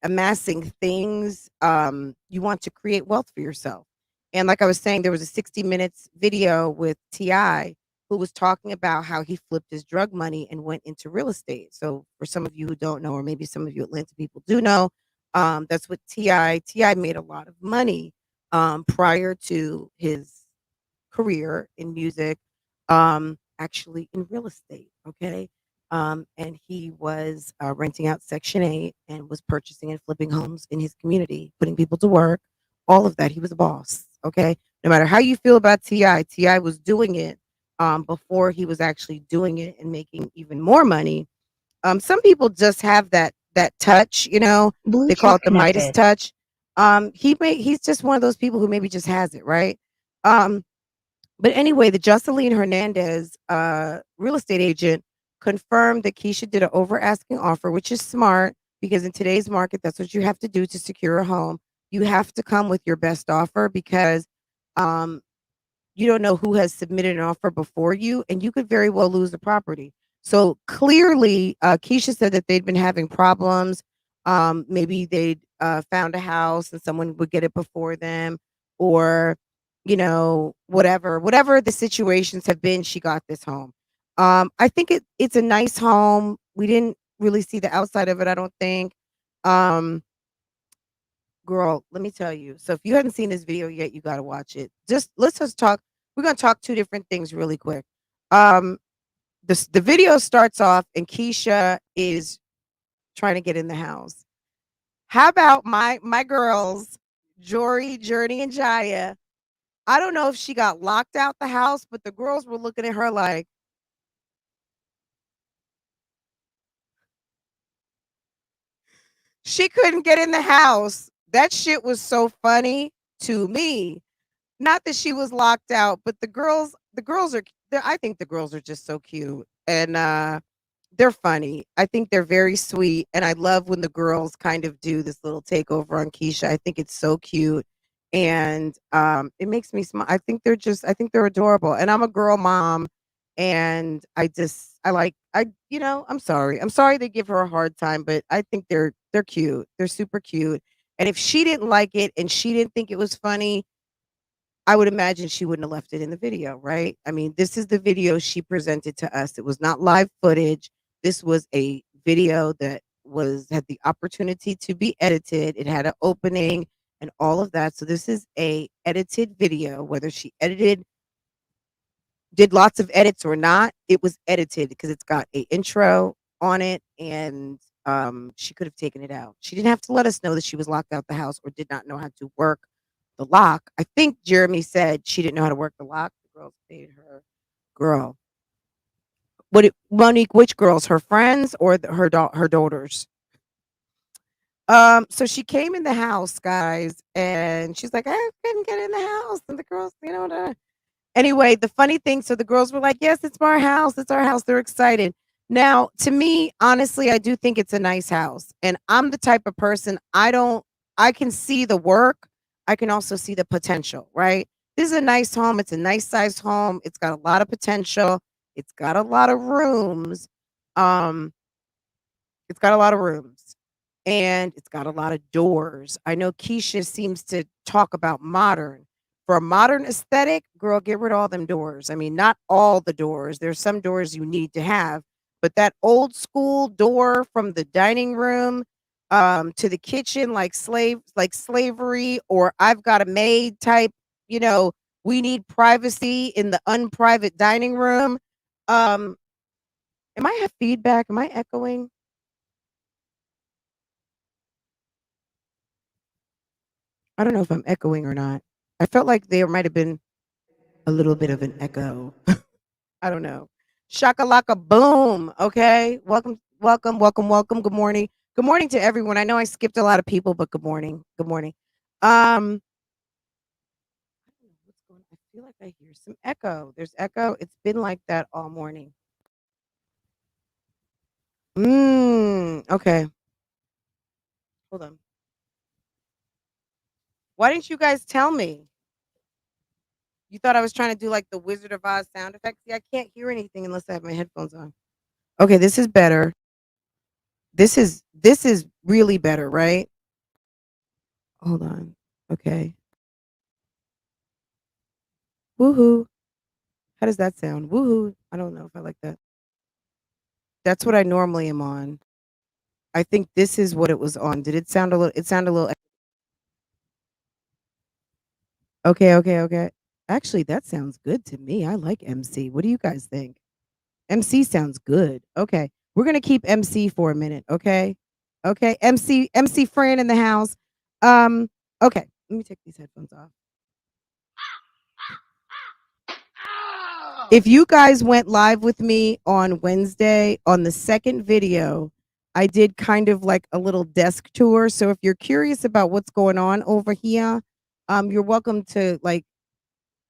amassing things, you want to create wealth for yourself. And like I was saying, there was a 60 Minutes video with Ti who was talking about how he flipped his drug money and went into real estate. So for some of you who don't know, or maybe some of you Atlanta people do know, that's what Ti made a lot of money prior to his career in music, actually in real estate. Okay. And he was renting out Section 8 and was purchasing and flipping homes in his community, putting people to work, all of that. He was a boss. Okay. No matter how you feel about Ti was doing it before he was actually doing it and making even more money. Some people just have that touch, they call Bluetooth it the Midas connected. touch. He's just one of those people who maybe just has it, right? Um, but anyway, the Jocelyn Hernandez, real estate agent, confirmed that Keesha did an over asking offer, which is smart because in today's market, that's what you have to do to secure a home. You have to come with your best offer because um, you don't know who has submitted an offer before you, and you could very well lose the property. So clearly, Keisha said that they'd been having problems. Maybe they'd found a house and someone would get it before them, or whatever the situations have been. She got this home. I think it's a nice home. We didn't really see the outside of it. I don't think. Um, Girl, let me tell you. So if you hadn't seen this video yet, you gotta watch it. Let's just talk. We're gonna talk two different things really quick. Um, the video starts off and Keisha is trying to get in the house. How about my girls, Jory, Journey, and Jaya? I don't know if she got locked out the house, but the girls were looking at her like she couldn't get in the house. That shit was so funny to me. Not that she was locked out, but the girls are I think the girls are just so cute, and they're funny. I think they're very sweet, and I love when the girls kind of do this little takeover on Keisha. I think it's so cute, and it makes me smile. I think they're adorable, and I'm a girl mom, and I like I'm sorry they give her a hard time, but I think they're cute. They're super cute, and if she didn't like it and she didn't think it was funny, I would imagine she wouldn't have left it in the video, right? I mean, this is the video she presented to us. It was not live footage. This was a video that had the opportunity to be edited. It had an opening and all of that. So this is a edited video, whether she did lots of edits or not, it was edited because it's got a intro on it, and she could have taken it out. She didn't have to let us know that she was locked out the house or did not know how to work the lock. I think Jeremy said she didn't know how to work the lock. The girls paid her. Girl, Monique? Which girls? Her friends or her daughters? So she came in the house, guys, and she's like, I couldn't get in the house, and the girls, Anyway, the funny thing, so the girls were like, "Yes, it's our house. It's our house." They're excited. Now, to me, honestly, I do think it's a nice house. And I'm the type of person, I can see the work. I can also see the potential, right? This is a nice home. It's a nice sized home. It's got a lot of potential. It's got a lot of rooms. Um, it's got a lot of rooms and it's got a lot of doors. I know Keisha seems to talk about modern. For a modern aesthetic, girl, get rid of all them doors. I mean, not all the doors. There's some doors you need to have, but that old school door from the dining room to the kitchen, like slavery, or I've got a maid type, you know, we need privacy in the unprivate dining room. Um, am I have feedback? Am I echoing? I don't know if I'm echoing or not. I felt like there might have been a little bit of an echo. I don't know. Shakalaka boom. Okay. Welcome, welcome, welcome, welcome. Good morning. Good morning to everyone. I know I skipped a lot of people, but good morning. Good morning. I don't know what's going on. I feel like I hear some echo. There's echo. It's been like that all morning. Okay. Hold on. Why didn't you guys tell me? You thought I was trying to do like the Wizard of Oz sound effects? See, I can't hear anything unless I have my headphones on. Okay, this is better. This is really better, right? Hold on. Okay. Woohoo. How does that sound? Woohoo. I don't know if I like that. That's what I normally am on. I think this is what it was on. Did it sound a little, it sounded a little, okay, okay, okay. Actually, that sounds good to me. I like MC. What do you guys think? MC sounds good. Okay. We're going to keep MC for a minute, okay? Okay. MC Fran in the house. Um okay, let me take these headphones off. If you guys went live with me on Wednesday on the second video, I did kind of like a little desk tour. So if you're curious about what's going on over here, you're welcome to like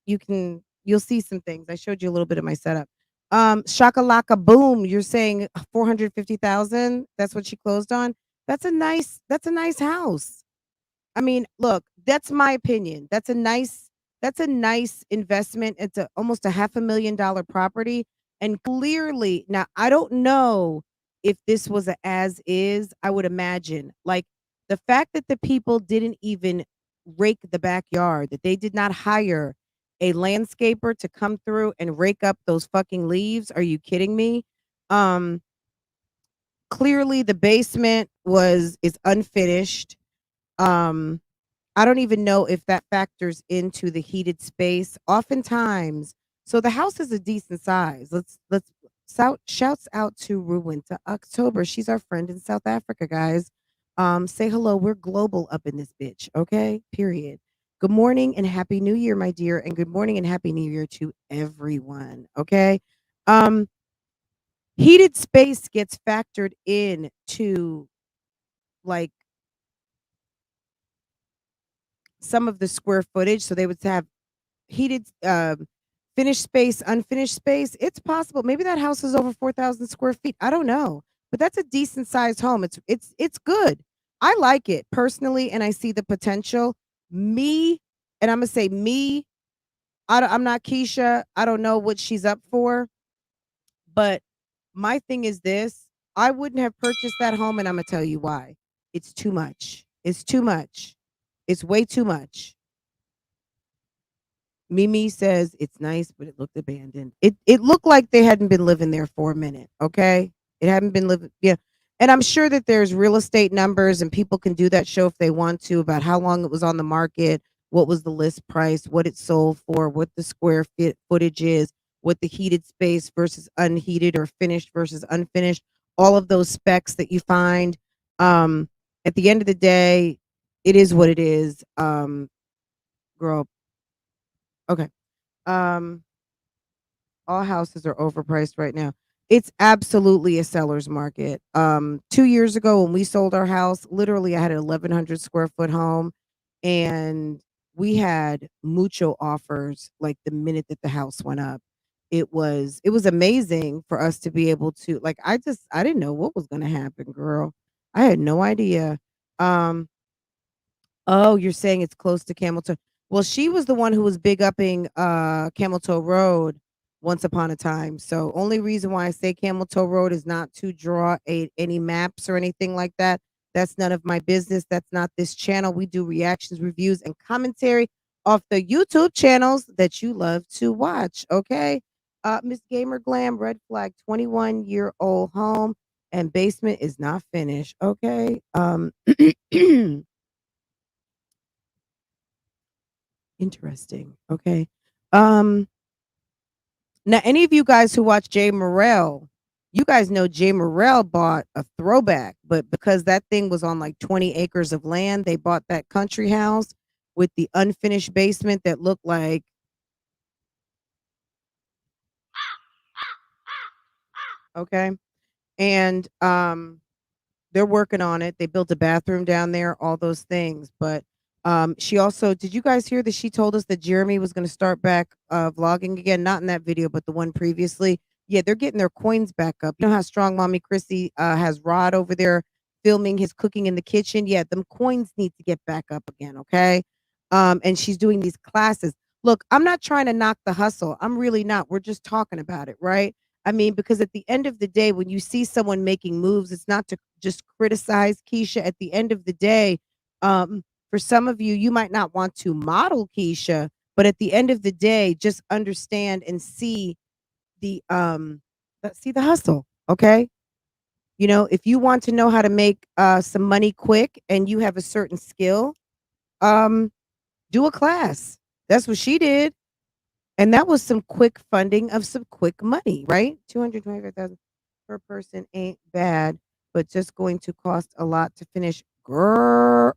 you'll see some things. I showed you a little bit of my setup. Shakalaka boom, you're saying 450,000. That's what she closed on. That's a nice house. I mean, look, that's my opinion. That's a nice investment. It's almost a $500,000 property. And clearly, now I don't know if this was a as is, I would imagine. Like the fact that the people didn't even rake the backyard, that they did not hire a landscaper to come through and rake up those fucking leaves. Are you kidding me? Um, clearly the basement is unfinished. Um, I don't even know if that factors into the heated space. Oftentimes, so the house is a decent size. Let's shouts out to Ruwinta October. She's our friend in South Africa, guys. Say hello. We're global up in this bitch. Okay. Period. Good morning and happy new year, my dear, and good morning and happy new year to everyone. Okay. Um, heated space gets factored in to like some of the square footage. So they would have heated finished space, unfinished space. It's possible. Maybe that house is over 4,000 square feet. I don't know. But that's a decent sized home. It's good. I like it personally and I see the potential. Me, and I'm gonna say me, I'm not Keesha. I don't know what she's up for, but my thing is this. I wouldn't have purchased that home and I'm gonna tell you why. It's too much. It's too much. It's way too much. Mimi says it's nice, but it looked abandoned. It looked like they hadn't been living there for a minute. Okay, it hadn't been living. Yeah, and I'm sure that there's real estate numbers, and people can do that show if they want to about how long it was on the market, what was the list price, what it sold for, what the square footage is, what the heated space versus unheated or finished versus unfinished. All of those specs that you find. Um, at the end of the day, it is what it is. Girl. Okay. Um, all houses are overpriced right now. It's absolutely a seller's market. 2 years ago when we sold our house, literally I had an 1,100 square foot home and we had mucho offers like the minute that the house went up. It was amazing for us to be able to like I didn't know what was gonna happen, girl. I had no idea. Um Oh, you're saying it's close to Camel Toe. Well, she was the one who was big upping Camel Toe Road once upon a time. So only reason why I say Camel Toe Road is not to draw any maps or anything like that. That's none of my business. That's not this channel. We do reactions, reviews, and commentary off the YouTube channels that you love to watch. Okay. Miss Gamer Glam, red flag, 21-year-old home and basement is not finished. Okay. Interesting. Okay. Um, Now, any of you guys who watch Jay Morrell, you guys know Jay Morrell bought a throwback, but because that thing was on like 20 acres of land, they bought that country house with the unfinished basement that looked like, okay. And they're working on it. They built a bathroom down there, all those things. But she also, did you guys hear that she told us that Jeremy was going to start back vlogging again? Not in that video, but the one previously. Yeah, they're getting their coins back up. You know how strong Mommy Chrissy has Rod over there filming his cooking in the kitchen? Yeah, them coins need to get back up again, okay? And she's doing these classes. Look, I'm not trying to knock the hustle. I'm really not. We're just talking about it, right? I mean, because at the end of the day, when you see someone making moves, it's not to just criticize Keesha. At the end of the day, for some of you, you might not want to model Keesha, but at the end of the day, just understand and the see the hustle. Okay. You know, if you want to know how to make some money quick and you have a certain skill, um, do a class. That's what she did. And that was some quick funding of some quick money, right? 225,000 per person ain't bad, but just going to cost a lot to finish. Girl,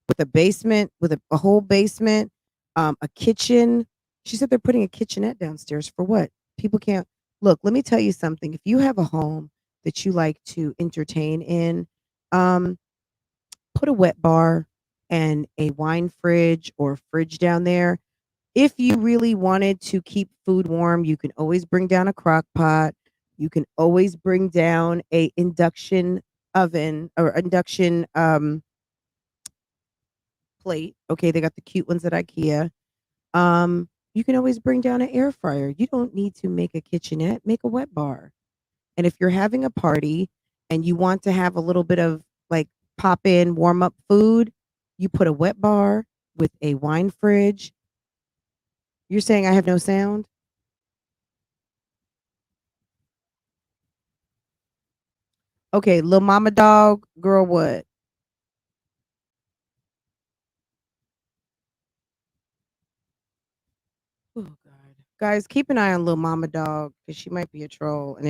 with a basement, with a whole basement, a kitchen. She said they're putting a kitchenette downstairs for what? People can't look. Let me tell you something. If you have a home that you like to entertain in, um, put a wet bar and a wine fridge or fridge down there. If you really wanted to keep food warm, you can always bring down a crock pot. You can always bring down a induction oven or induction plate. Okay, they got the cute ones at IKEA. You can always bring down an air fryer. You don't need to make a kitchenette, make a wet bar. And if you're having a party and you want to have a little bit of like pop in, warm up food, you put a wet bar with a wine fridge. You're saying I have no sound? Okay, little mama dog, girl, what? Oh God, guys, keep an eye on little mama dog because she might be a troll. And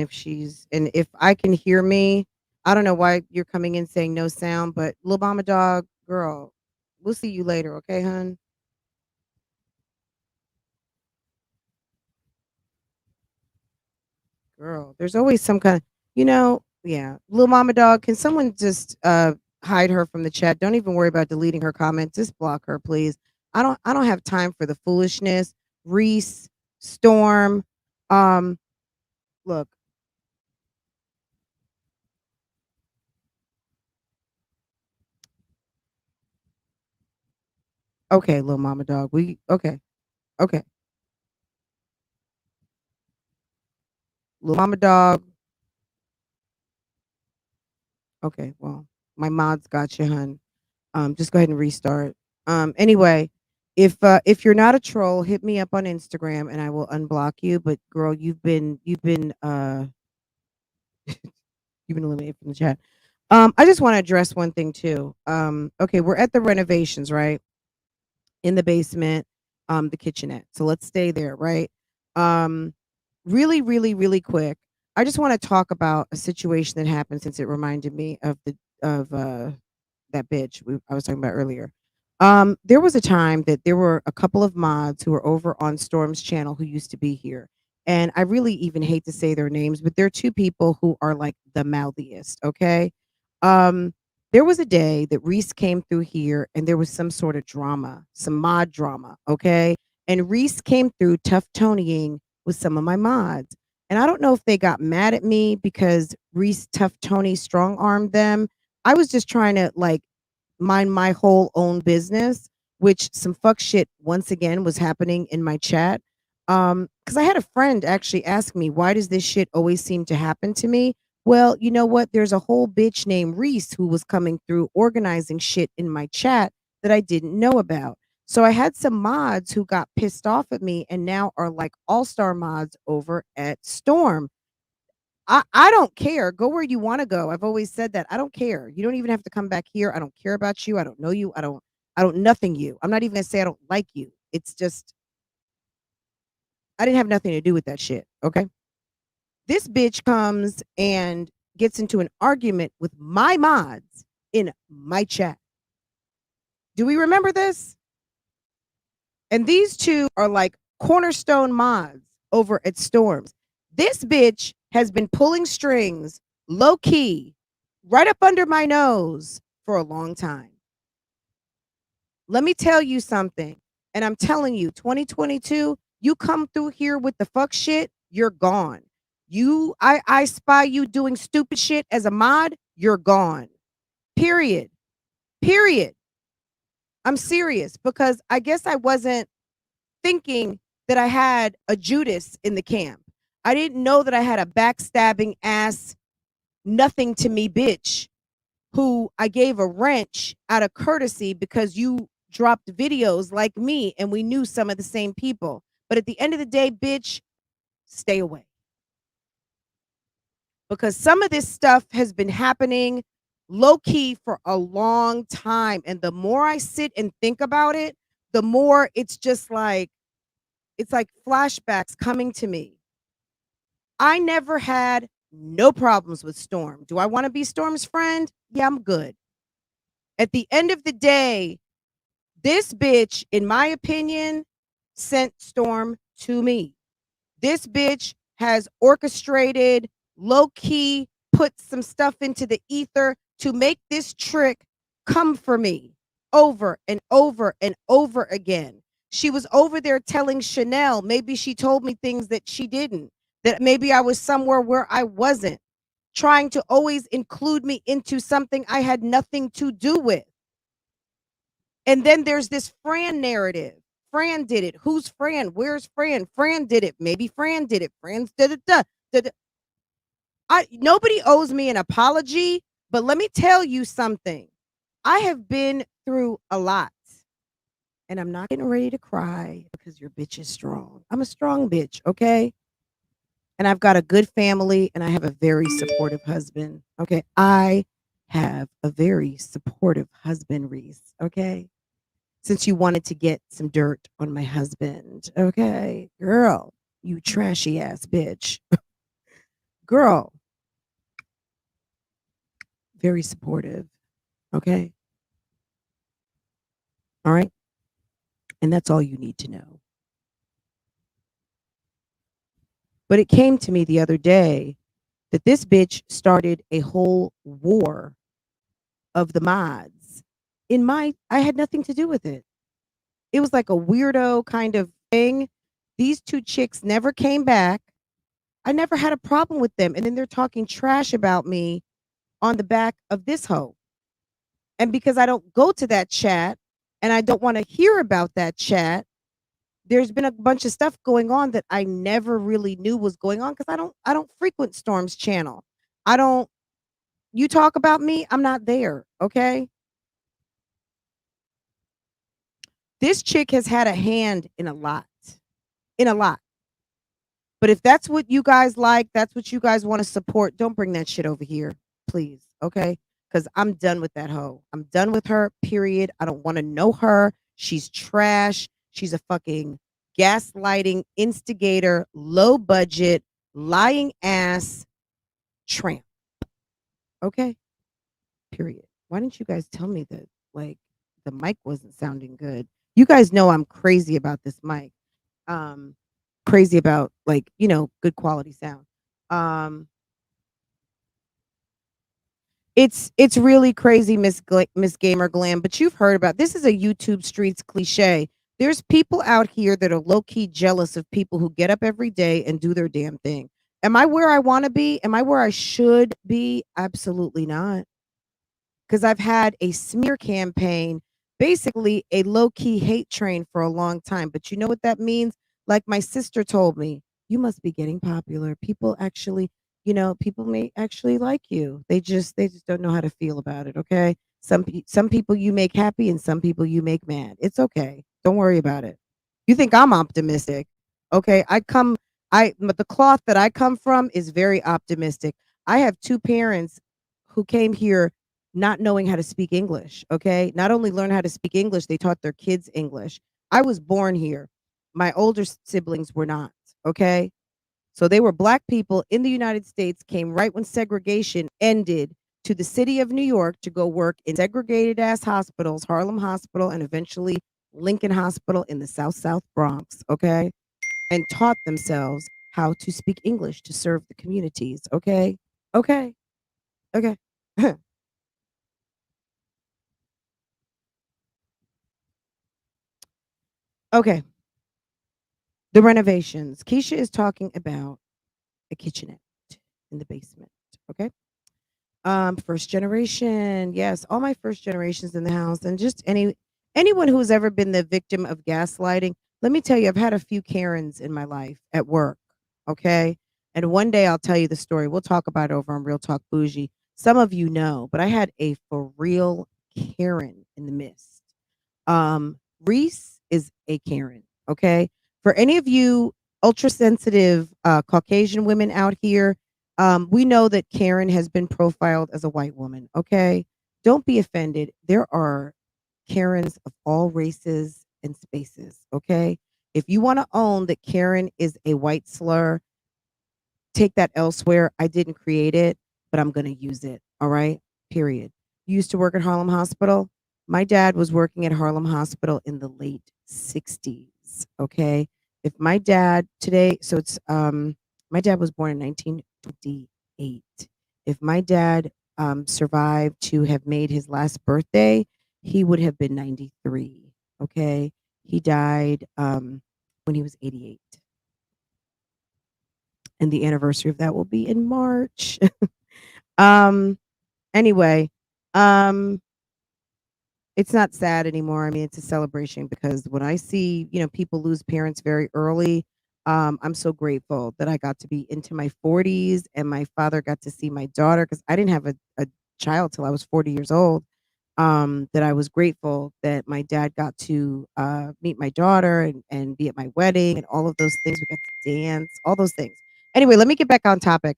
if I can hear me, I don't know why you're coming in saying no sound, but little mama dog, girl, we'll see you later, okay, hun? Girl, there's always some kind of, yeah. Little mama dog, can someone just hide her from the chat? Don't even worry about deleting her comment. Just block her, please. I don't have time for the foolishness. Reese, Storm, um, look, okay, little mama dog. We okay, okay. Little mama dog. Okay, well, my mods got you, hun. Just go ahead and restart. Anyway, if you're not a troll, hit me up on Instagram and I will unblock you. But girl, you've been eliminated from the chat. I just want to address one thing too. Okay, we're at the renovations, right? In the basement, the kitchenette. So let's stay there, right? Um, really, really, really quick. I just want to talk about a situation that happened since it reminded me of the of that bitch I was talking about earlier. There was a time that there were a couple of mods who were over on Storm's channel who used to be here. And I really even hate to say their names, but they're two people who are like the mouthiest, okay? Um, there was a day that Reese came through here and there was some sort of drama, some mod drama, okay? And Reese came through tough Tonying with some of my mods. And I don't know if they got mad at me because Reese tough Tony strong armed them. I was just trying to like mind my whole own business, which some fuck shit once again was happening in my chat. Because I had a friend actually ask me, why does this shit always seem to happen to me? Well, you know what? There's a whole bitch named Reese who was coming through organizing shit in my chat that I didn't know about. So I had some mods who got pissed off at me and now are like all-star mods over at Storm. I don't care. Go where you wanna go. I've always said that. I don't care. You don't even have to come back here. I don't care about you. I don't know you. I don't nothing you. I'm not even gonna say I don't like you. It's just I didn't have nothing to do with that shit, okay? This bitch comes and gets into an argument with my mods in my chat. Do we remember this? And these two are like cornerstone mods over at Storms. This bitch has been pulling strings low key right up under my nose for a long time. Let me tell you something. And I'm telling you, 2022, you come through here with the fuck shit, you're gone. I spy you doing stupid shit as a mod, you're gone. Period. Period. I'm serious because I guess I wasn't thinking that I had a Judas in the camp. I didn't know that I had a backstabbing ass, nothing to me bitch who I gave a wrench out of courtesy because you dropped videos like me and we knew some of the same people. But at the end of the day, bitch, stay away. Because some of this stuff has been happening low key for a long time. And the more I sit and think about it, the more it's like flashbacks coming to me. I never had no problems with Storm. Do I want to be Storm's friend? Yeah, I'm good. At the end of the day, this bitch, in my opinion, sent Storm to me. This bitch has orchestrated, low key, put some stuff into the ether to make this trick come for me over and over and over again. She was over there telling Chanel, maybe she told me things that she didn't, that maybe I was somewhere where I wasn't, trying to always include me into something I had nothing to do with. And then there's this Fran narrative. Fran did it. Who's Fran? Where's Fran? Fran did it. Maybe Fran did it. Fran's da da da. Da, da. Nobody owes me an apology, but let me tell you something. I have been through a lot. And I'm not getting ready to cry because your bitch is strong. I'm a strong bitch, okay? And I've got a good family and I have a very supportive husband. Okay. I have a very supportive husband, Reese. Okay. Since you wanted to get some dirt on my husband. Okay. Girl, you trashy ass bitch. Girl, very supportive. Okay. All right. And that's all you need to know. But it came to me the other day that this bitch started a whole war of the mods. I had nothing to do with it. It was like a weirdo kind of thing. These two chicks never came back. I never had a problem with them. And then they're talking trash about me on the back of this hoe. And because I don't go to that chat and I don't want to hear about that chat, there's been a bunch of stuff going on that I never really knew was going on because I don't frequent Storm's channel. I don't You talk about me, I'm not there, okay? This chick has had a hand in a lot. In a lot. But if that's what you guys like, that's what you guys want to support, don't bring that shit over here, please, okay? Because I'm done with that hoe. I'm done with her, period. I don't want to know her. She's trash. She's a fucking gaslighting instigator, low budget, lying ass tramp. Okay? Period. Why didn't you guys tell me that, like, the mic wasn't sounding good? You guys know I'm crazy about this mic. Crazy about, like, good quality sound. It's really crazy, Miss Gamer Glam, but you've heard about this. Is a YouTube streets cliche. There's people out here that are low key jealous of people who get up every day and do their damn thing. Am I where I want to be? Am I where I should be? Absolutely not. Because I've had a smear campaign, basically a low key hate train for a long time. But you know what that means? Like my sister told me, you must be getting popular. People actually, people may actually like you. They just don't know how to feel about it. Okay. Some people you make happy and some people you make mad. It's okay. Don't worry about it. You think I'm optimistic. Okay. But the cloth that I come from is very optimistic. I have two parents who came here not knowing how to speak English. Okay. Not only learn how to speak English, they taught their kids English. I was born here. My older siblings were not. Okay. So they were black people in the United States, came right when segregation ended to the city of New York to go work in segregated ass hospitals, Harlem Hospital, and eventually Lincoln Hospital in the South Bronx, okay? And taught themselves how to speak English to serve the communities, okay? Okay, okay. Okay, the renovations. Keisha is talking about a kitchenette in the basement, okay? First generation. Yes, all my first generations in the house and just anyone who's ever been the victim of gaslighting. Let me tell you, I've had a few Karens in my life at work. Okay. And one day I'll tell you the story. We'll talk about it over on Real Talk Bougie. Some of you know, but I had a for real Karen in the midst. Reese is a Karen. Okay. For any of you ultra sensitive Caucasian women out here, we know that Karen has been profiled as a white woman. Okay. Don't be offended. There are Karens of all races and spaces. Okay. If you want to own that Karen is a white slur, take that elsewhere. I didn't create it, but I'm going to use it. All right. Period. You used to work at Harlem Hospital. My dad was working at Harlem Hospital in the late 60s. Okay. If my dad today, so it's, my dad was born in 1928. If my dad survived to have made his last birthday, he would have been 93. Okay. He died when he was 88, and the anniversary of that will be in March. um, anyway, um, it's not sad anymore. I mean, it's a celebration because when I see, people lose parents very early, I'm so grateful that I got to be into my 40s and my father got to see my daughter because I didn't have a child till I was 40 years old. That I was grateful that my dad got to meet my daughter and be at my wedding and all of those things. We got to dance, all those things. Anyway, let me get back on topic.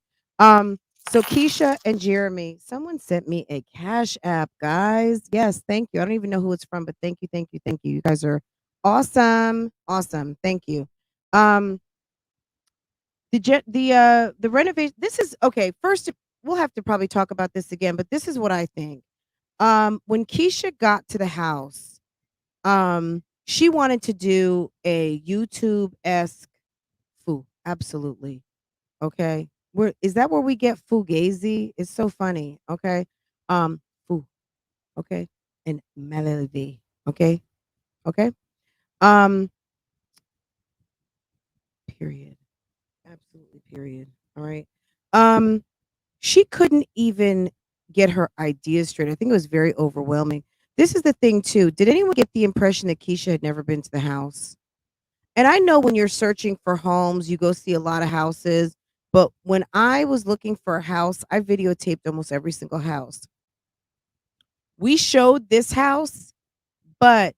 So Keisha and Jeremy, someone sent me a cash app, guys. Yes, thank you. I don't even know who it's from, but thank you, thank you, thank you. You guys are awesome, awesome. Thank you. Um, the renovation. This is okay. First, we'll have to probably talk about this again, but this is what I think. When Keisha got to the house, she wanted to do a YouTube-esque foo. Absolutely. Okay. Where is that where we get fugazi? It's so funny. Okay. Foo. Okay. And melody. Okay. Okay. Um, period. Absolutely period. All right. Um, she couldn't even get her ideas straight. I think it was very overwhelming. This is the thing too. Did anyone get the impression that Keisha had never been to the house? And I know when you're searching for homes, you go see a lot of houses. But when I was looking for a house, I videotaped almost every single house. We showed this house, but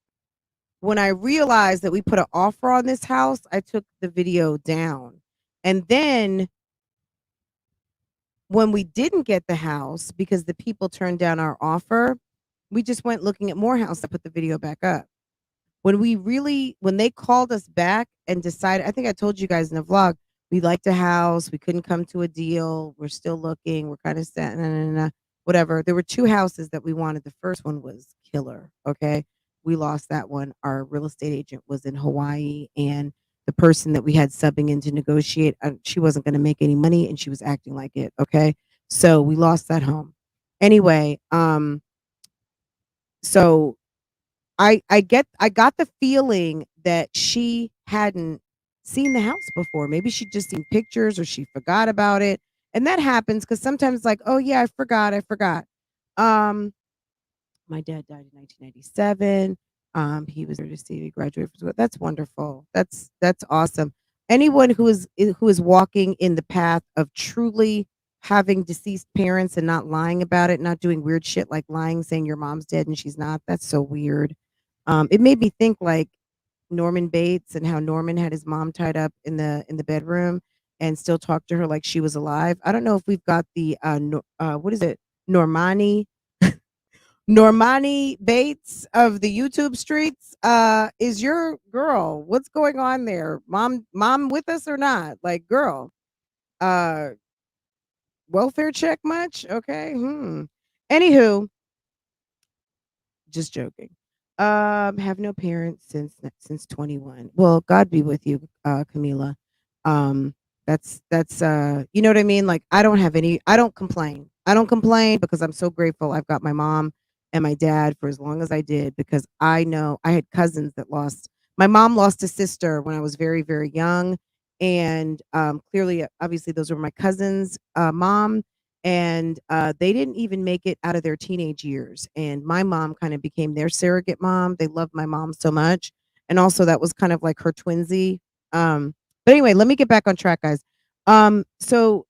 when I realized that we put an offer on this house, I took the video down. And then when we didn't get the house because the people turned down our offer, we just went looking at more houses. I put the video back up. When they called us back and decided, I think I told you guys in the vlog, we liked the house, we couldn't come to a deal, we're still looking, we're kind of sad, whatever. There were two houses that we wanted. The first one was killer. Okay. We lost that one. Our real estate agent was in Hawaii, and the person that we had subbing in to negotiate, she wasn't going to make any money and she was acting like it. Okay. So we lost that home. Anyway, so I got the feeling that she hadn't seen the house before. Maybe she just seen pictures or she forgot about it. And that happens because sometimes like, oh yeah, I forgot, I forgot. Um, my dad died in 1997. He was there to see me graduate from school. That's wonderful. That's awesome. Anyone who is walking in the path of truly having deceased parents and not lying about it, not doing weird shit like lying, saying your mom's dead and she's not. That's so weird. It made me think like Norman Bates and how Norman had his mom tied up in the bedroom and still talked to her like she was alive. I don't know if we've got the what is it? Normani Normani Bates of the YouTube streets is your girl. What's going on there? Mom with us or not? Like girl, uh welfare check much? Okay. Anywho, just joking. Have no parents since 21. Well, God be with you, Camila. Um, that's you know what I mean? Like I don't complain. I don't complain because I'm so grateful I've got my mom and my dad for as long as I did because I know I had cousins that lost my mom lost a sister when I was very, very young. And clearly, obviously, those were my cousins' mom and they didn't even make it out of their teenage years. And my mom kind of became their surrogate mom. They loved my mom so much, and also that was kind of like her twinsy. But anyway, let me get back on track, guys. So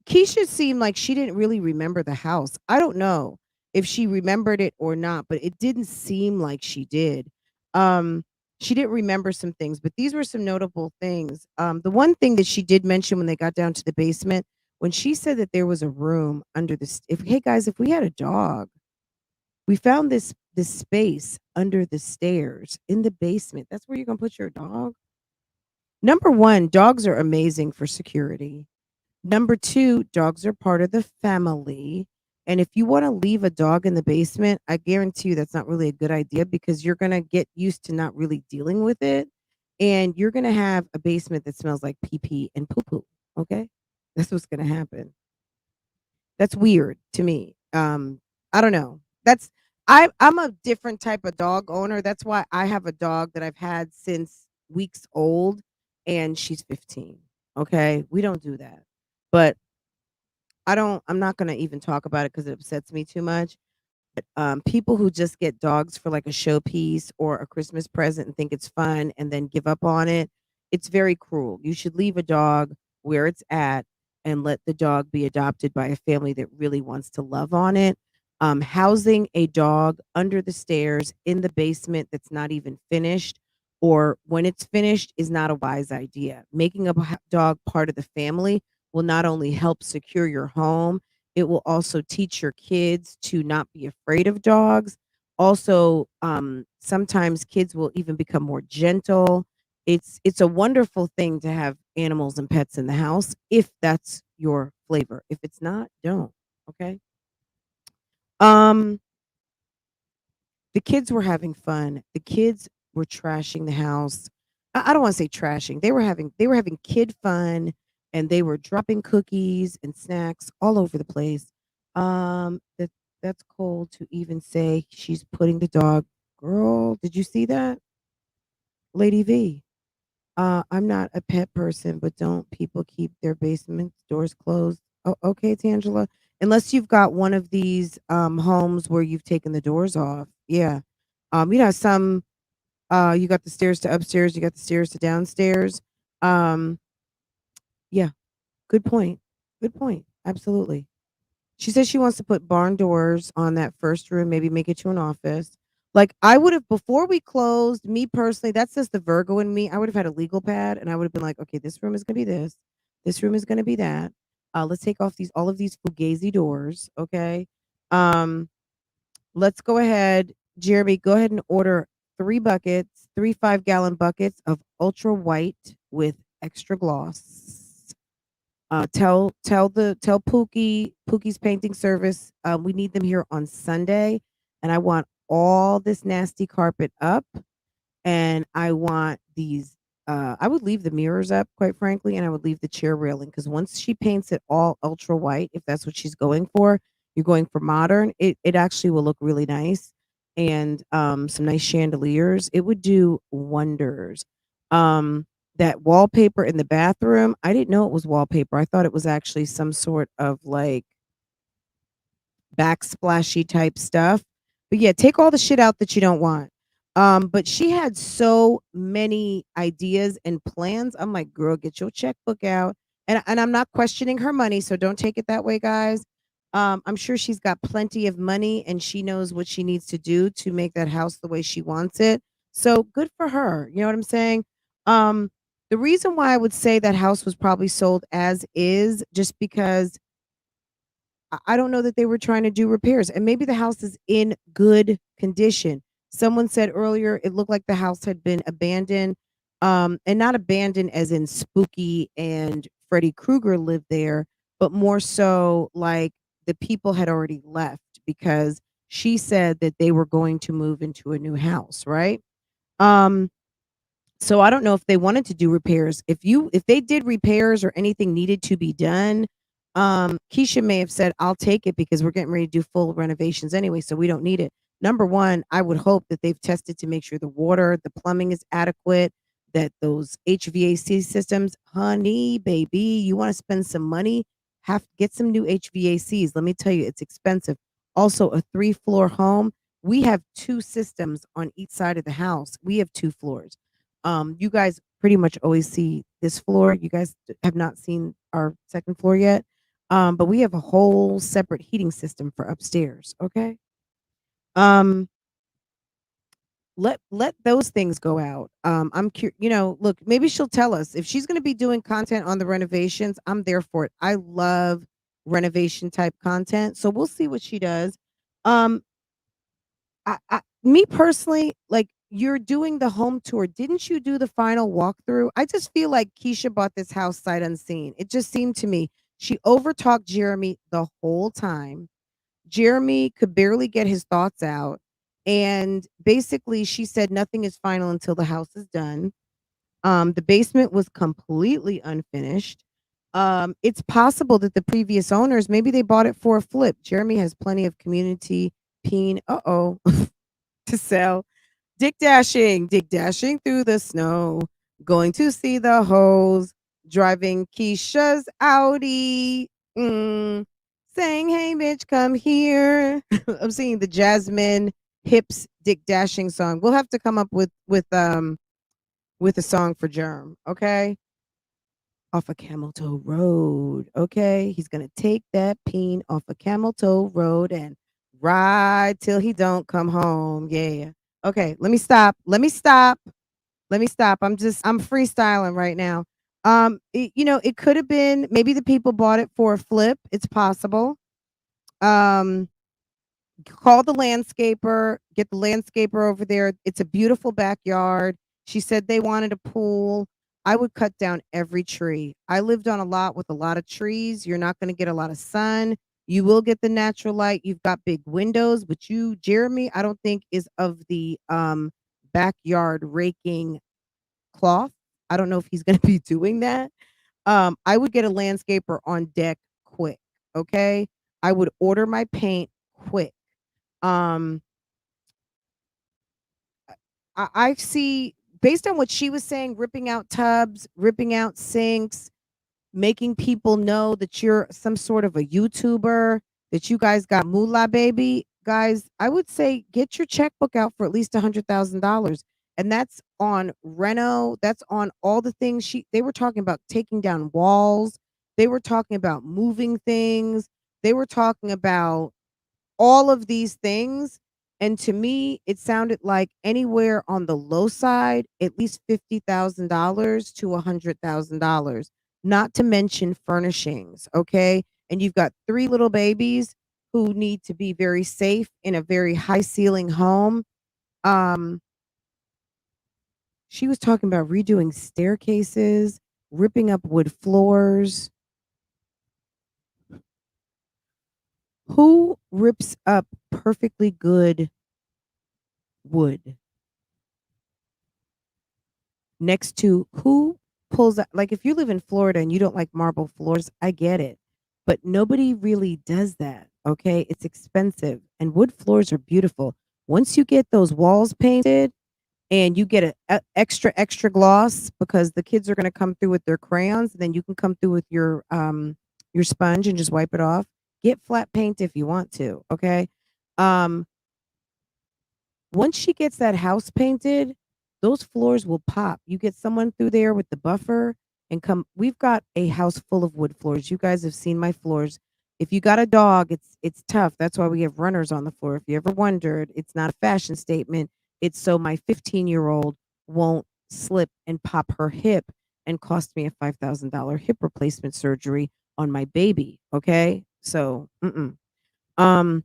Keisha seemed like she didn't really remember the house. I don't know if she remembered it or not, but it didn't seem like she did. Um, she didn't remember some things, but these were some notable things. The one thing that she did mention when they got down to the basement, when she said that there was a room under if hey guys, if we had a dog, we found this space under the stairs in the basement. That's where you're gonna put your dog. Number one, dogs are amazing for security. Number 2, dogs are part of the family, and if you wanna leave a dog in the basement, I guarantee you that's not really a good idea because you're gonna get used to not really dealing with it, and you're gonna have a basement that smells like pee pee and poo poo, okay? That's what's gonna happen. That's weird to me. I don't know. I'm a different type of dog owner. That's why I have a dog that I've had since weeks old, and she's 15, okay? We don't do that. But I'm not gonna even talk about it because it upsets me too much. People who just get dogs for like a showpiece or a Christmas present and think it's fun and then give up on it, it's very cruel. You should leave a dog where it's at and let the dog be adopted by a family that really wants to love on it. Housing a dog under the stairs in the basement that's not even finished or when it's finished is not a wise idea. Making a dog part of the family will not only help secure your home, it will also teach your kids to not be afraid of dogs. Also, sometimes kids will even become more gentle. It's a wonderful thing to have animals and pets in the house if that's your flavor. If it's not, don't. Okay. Um, the kids were having fun. The kids were trashing the house. I don't want to say trashing. They were having kid fun and they were dropping cookies and snacks all over the place. That's cold to even say she's putting the dog. Girl, did you see that? Lady V. I'm not a pet person, but don't people keep their basement doors closed? Oh, okay, Tangela. Unless you've got one of these homes where you've taken the doors off. Yeah. Some you got the stairs to upstairs, you got the stairs to downstairs. Um, yeah, good point. Good point. Absolutely. She says she wants to put barn doors on that first room, maybe make it to an office. Like I would have before we closed, me personally, that's just the Virgo in me. I would have had a legal pad and I would have been like, okay, this room is gonna be this, this room is gonna be that. Let's take off these all of these fugazi doors. Okay. Um, let's go ahead. Jeremy, go ahead and order 3 buckets, 3 5-gallon buckets of ultra white with extra gloss. Tell Pookie's painting service. We need them here on Sunday, and I want all this nasty carpet up, and I want these. I would leave the mirrors up, quite frankly, and I would leave the chair railing because once she paints it all ultra white, if that's what she's going for, you're going for modern. It actually will look really nice, and some nice chandeliers. It would do wonders. That wallpaper in the bathroom, I didn't know it was wallpaper. I thought it was actually some sort of like backsplashy type stuff. But yeah, take all the shit out that you don't want. But she had so many ideas and plans. I'm like, girl, get your checkbook out. And I'm not questioning her money, so don't take it that way, guys. I'm sure she's got plenty of money and she knows what she needs to do to make that house the way she wants it. So good for her. You know what I'm saying? Um, the reason why I would say that house was probably sold as is just because I don't know that they were trying to do repairs, and maybe the house is in good condition. Someone said earlier it looked like the house had been abandoned, and not abandoned as in spooky and Freddy Krueger lived there, but more so like the people had already left because she said that they were going to move into a new house, right? Um, so I don't know if they wanted to do repairs. If they did repairs or anything needed to be done, Keesha may have said, "I'll take it because we're getting ready to do full renovations anyway, so we don't need it." Number one, I would hope that they've tested to make sure the water, the plumbing is adequate, that those HVAC systems, honey, baby, you want to spend some money, have get some new HVACs. Let me tell you, it's expensive. Also, a 3-floor home. We have two systems on each side of the house. We have two floors. You guys pretty much always see this floor. You guys have not seen our second floor yet. But we have a whole separate heating system for upstairs. Okay. Um, let those things go out. Look, maybe she'll tell us if she's going to be doing content on the renovations. I'm there for it. I love renovation type content, so we'll see what she does. Um, me personally, like you're doing the home tour. Didn't you do the final walkthrough? I just feel like Keisha bought this house sight unseen. It just seemed to me she overtalked Jeremy the whole time. Jeremy could barely get his thoughts out. And basically, she said nothing is final until the house is done. The basement was completely unfinished. It's possible that the previous owners, maybe they bought it for a flip. Jeremy has plenty of community peen. To sell. Dick dashing through the snow, going to see the hoes, driving Keisha's Audi, saying, "Hey, bitch, come here." I'm singing the Jasmine Hips Dick Dashing song. We'll have to come up with a song for Germ, okay? Off a Camel Toe Road, okay? He's gonna take that peen off a Camel Toe Road and ride till he don't come home. Yeah. Okay, let me stop. Let me stop. Let me stop. I'm freestyling right now. It could have been maybe the people bought it for a flip. It's possible. Um, Call the landscaper, get the landscaper over there. It's a beautiful backyard. She said they wanted a pool. I would cut down every tree. I lived on a lot with a lot of trees. You're not going to get a lot of sun. You will get the natural light. You've got big windows, but you, Jeremy, I don't think is of the backyard raking cloth. I don't know if he's going to be doing that. I would get a landscaper on deck quick. Okay. I would order my paint quick. um I see, based on what she was saying, ripping out tubs, ripping out sinks, making people know that you're some sort of a YouTuber, that you guys got moolah, baby. Guys, I would say get your checkbook out for at least $100,000. And that's on reno. That's on all the things they were talking about, taking down walls. They were talking about moving things. They were talking about all of these things. And to me, it sounded like anywhere on the low side, at least $50,000 to $100,000, not to mention furnishings. Okay. And you've got three little babies who need to be very safe in a very high ceiling home. Um, she was talking about redoing staircases, ripping up wood floors. Who rips up perfectly good wood next to who pulls out? Like if you live in Florida and you don't like marble floors, I get it. But nobody really does that. Okay. It's expensive and wood floors are beautiful. Once you get those walls painted and you get a extra gloss because the kids are going to come through with their crayons, and then you can come through with your sponge and just wipe it off. Get flat paint if you want to. Okay. Um, Once she gets that house painted, those floors will pop. You get someone through there with the buffer and come. We've got a house full of wood floors. You guys have seen my floors. If you got a dog, it's tough. That's why we have runners on the floor. If you ever wondered, it's not a fashion statement. It's so my 15-year-old won't slip and pop her hip and cost me a $5,000 hip replacement surgery on my baby. Okay. So, um,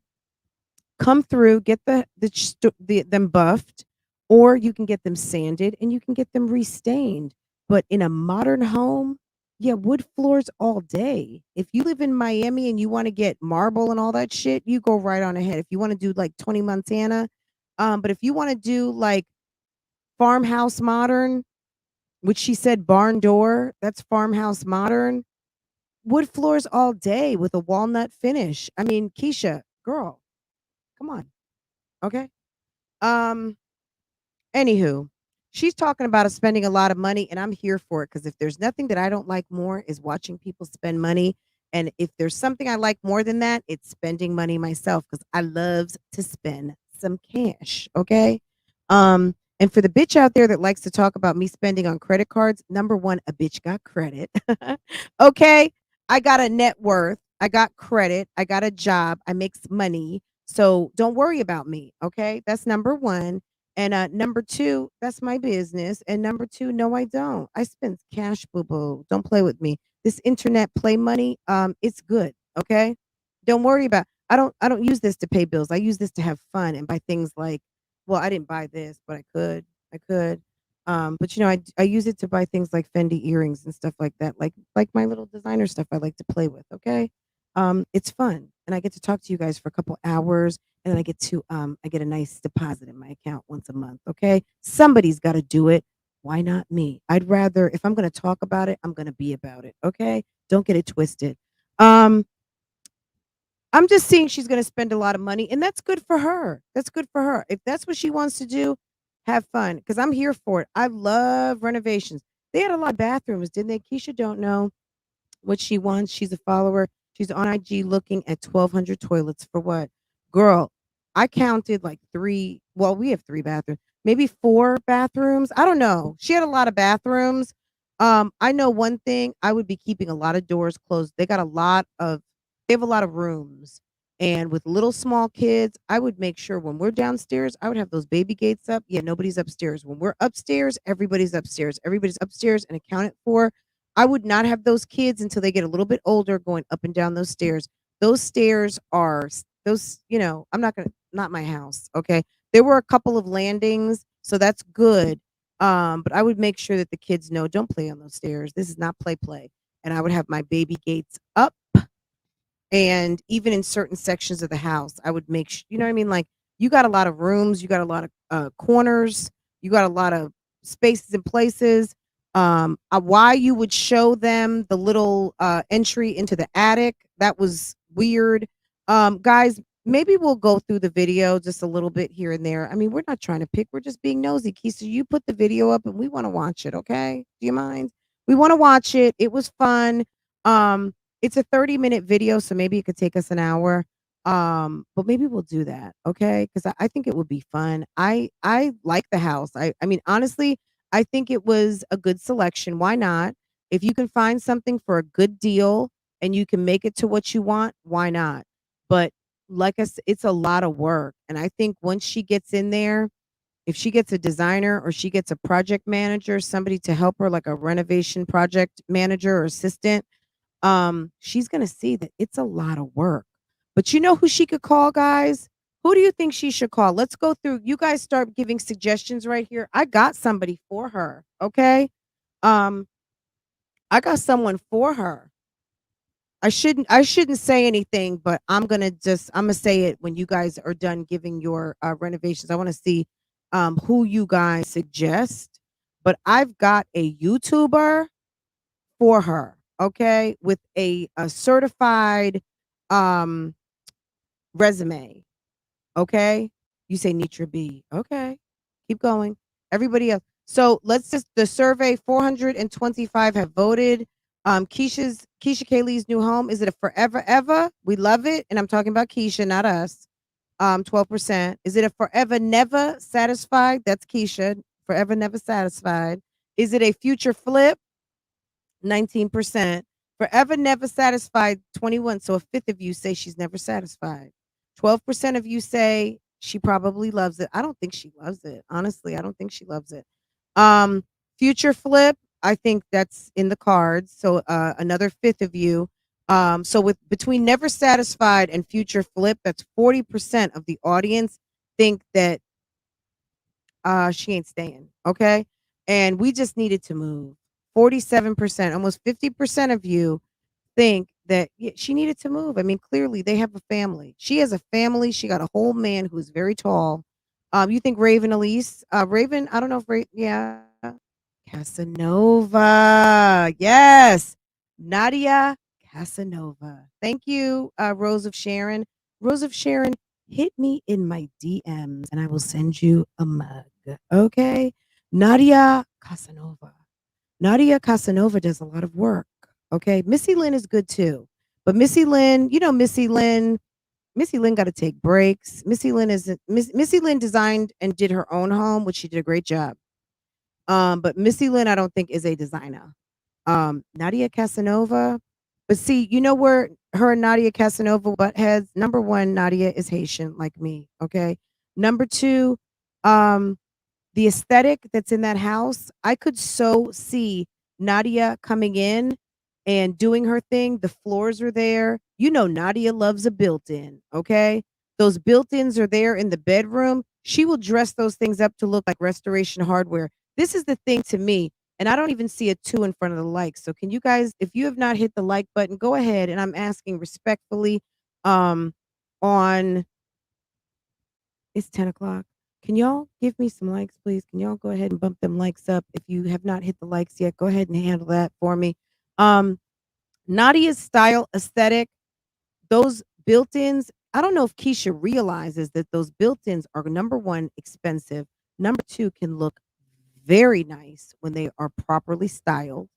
come through, get them buffed, or you can get them sanded and you can get them restained. But in a modern home, yeah, wood floors all day. If you live in Miami and you want to get marble and all that shit, you go right on ahead. If you want to do like 20 Montana, but if you want to do like farmhouse modern, which she said barn door, that's farmhouse modern. Wood floors all day with a walnut finish. I mean, Keesha, girl, come on. Okay. Um, Anywho, she's talking about spending a lot of money, and I'm here for it because if there's nothing that I don't like more is watching people spend money. And if there's something I like more than that, it's spending money myself because I loves to spend some cash. Okay. And for the bitch out there that likes to talk about me spending on credit cards, number one, a bitch got credit. Okay. I got a net worth. I got credit. I got a job. I make money. So don't worry about me. Okay. That's number one. And number two, that's my business. And number two, no, I don't. I spend cash, boo boo. Don't play with me. This internet play money, it's good. Okay. Don't worry about. I don't use this to pay bills. I use this to have fun and buy things like. Well, I didn't buy this, but I could. I could. But I use it to buy things like Fendi earrings and stuff like that, like my little designer stuff I like to play with. Okay. It's fun, and I get to talk to you guys for a couple hours and then I get a nice deposit in my account once a month. Okay. Somebody's got to do it. Why not me? I'd rather, if I'm going to talk about it, I'm going to be about it. Okay. Don't get it twisted. Um, I'm just seeing she's going to spend a lot of money and that's good for her. That's good for her. If that's what she wants to do, have fun because I'm here for it. I love renovations. They had a lot of bathrooms, didn't they? Keisha don't know what she wants. She's a follower. She's on IG looking at 1,200 toilets for what? Girl, I counted like three. Well, we have three bathrooms, maybe four bathrooms. I don't know. She had a lot of bathrooms. I know one thing. I would be keeping a lot of doors closed. They have a lot of rooms. And with little small kids, I would make sure when we're downstairs, I would have those baby gates up. Yeah, nobody's upstairs. When we're upstairs, everybody's upstairs. Everybody's upstairs and accounted for. I would not have those kids until they get a little bit older going up and down those stairs. Those stairs are those, I'm not going to not my house, okay? There were a couple of landings, so that's good. But I would make sure that the kids know don't play on those stairs. This is not play. And I would have my baby gates up and even in certain sections of the house, I would make you know what I mean? Like, you got a lot of rooms, you got a lot of, corners, you got a lot of spaces and places. Why you would show them the little, entry into the attic, that was weird. Guys, maybe we'll go through the video just a little bit here and there. I mean, we're not trying to pick, we're just being nosy. Keisha, you put the video up and we wanna watch it, okay? Do you mind? We wanna watch it. It was fun. It's a 30-minute video, so maybe it could take us an hour. But maybe we'll do that, okay? Because I think it would be fun. I like the house. I mean, honestly, I think it was a good selection. Why not? If you can find something for a good deal and you can make it to what you want, why not? But like I said, it's a lot of work. And I think once she gets in there, if she gets a designer or she gets a project manager, somebody to help her, like a renovation project manager or assistant, she's gonna see that it's a lot of work. But you know who she could call, guys? Who do you think she should call? Let's go through. You guys start giving suggestions right here. I got somebody for her. Okay. Um, I got someone for her. I shouldn't say anything, but I'm gonna say it when you guys are done giving your renovations. I want to see who you guys suggest. But I've got a YouTuber for her, okay, with a certified um resume, okay? You say Nitra B. Okay. Keep going. Everybody else. So let's just the survey 425 have voted. Keisha Kaylee's new home. Is it a forever ever? We love it. And I'm talking about Keisha, not us. 12%. Is it a forever never satisfied? That's Keisha. Forever never satisfied. Is it a future flip? 19%. Forever never satisfied, 21. So a fifth of you say she's never satisfied. 12% of you say She probably loves it. I don't think she loves it. Honestly, I don't think she loves it. Um, Future flip, I think that's in the cards. So another fifth of you. So with between never satisfied and future flip, that's 40% of the audience think that she ain't staying. Okay. And we just needed to move. 47%, almost 50% of you think that she needed to move. I mean, clearly they have a family. She has a family. She got a whole man who's very tall. You think Raven Elise? Raven, I don't know if yeah. Casanova. Yes. Nadia Casanova. Thank you, Rose of Sharon. Rose of Sharon, hit me in my DMs and I will send you a mug. Okay. Nadia Casanova. Nadia Casanova does a lot of work. Okay. Missy Lynn is good too. But Missy Lynn, Missy Lynn got to take breaks. Missy Lynn designed and did her own home, which she did a great job. But Missy Lynn, I don't think is a designer. Nadia Casanova, but see, you know where her and Nadia Casanova butt heads? Number one, Nadia is Haitian, like me. Okay. Number two, um, the aesthetic that's in that house, I could so see Nadia coming in and doing her thing. The floors are there. You know, Nadia loves a built in. Okay. Those built ins are there in the bedroom. She will dress those things up to look like restoration hardware. This is the thing to me. And I don't even see a two in front of the like. So, can you guys, if you have not hit the like button, go ahead. And I'm asking respectfully um, on it's 10 o'clock. Can y'all give me some likes, please? Can y'all go ahead and bump them likes up? If you have not hit the likes yet, go ahead and handle that for me. Um, Nadia's style aesthetic, those built-ins, I don't know if Keesha realizes that those built-ins are number one, expensive. Number two, can look very nice when they are properly styled.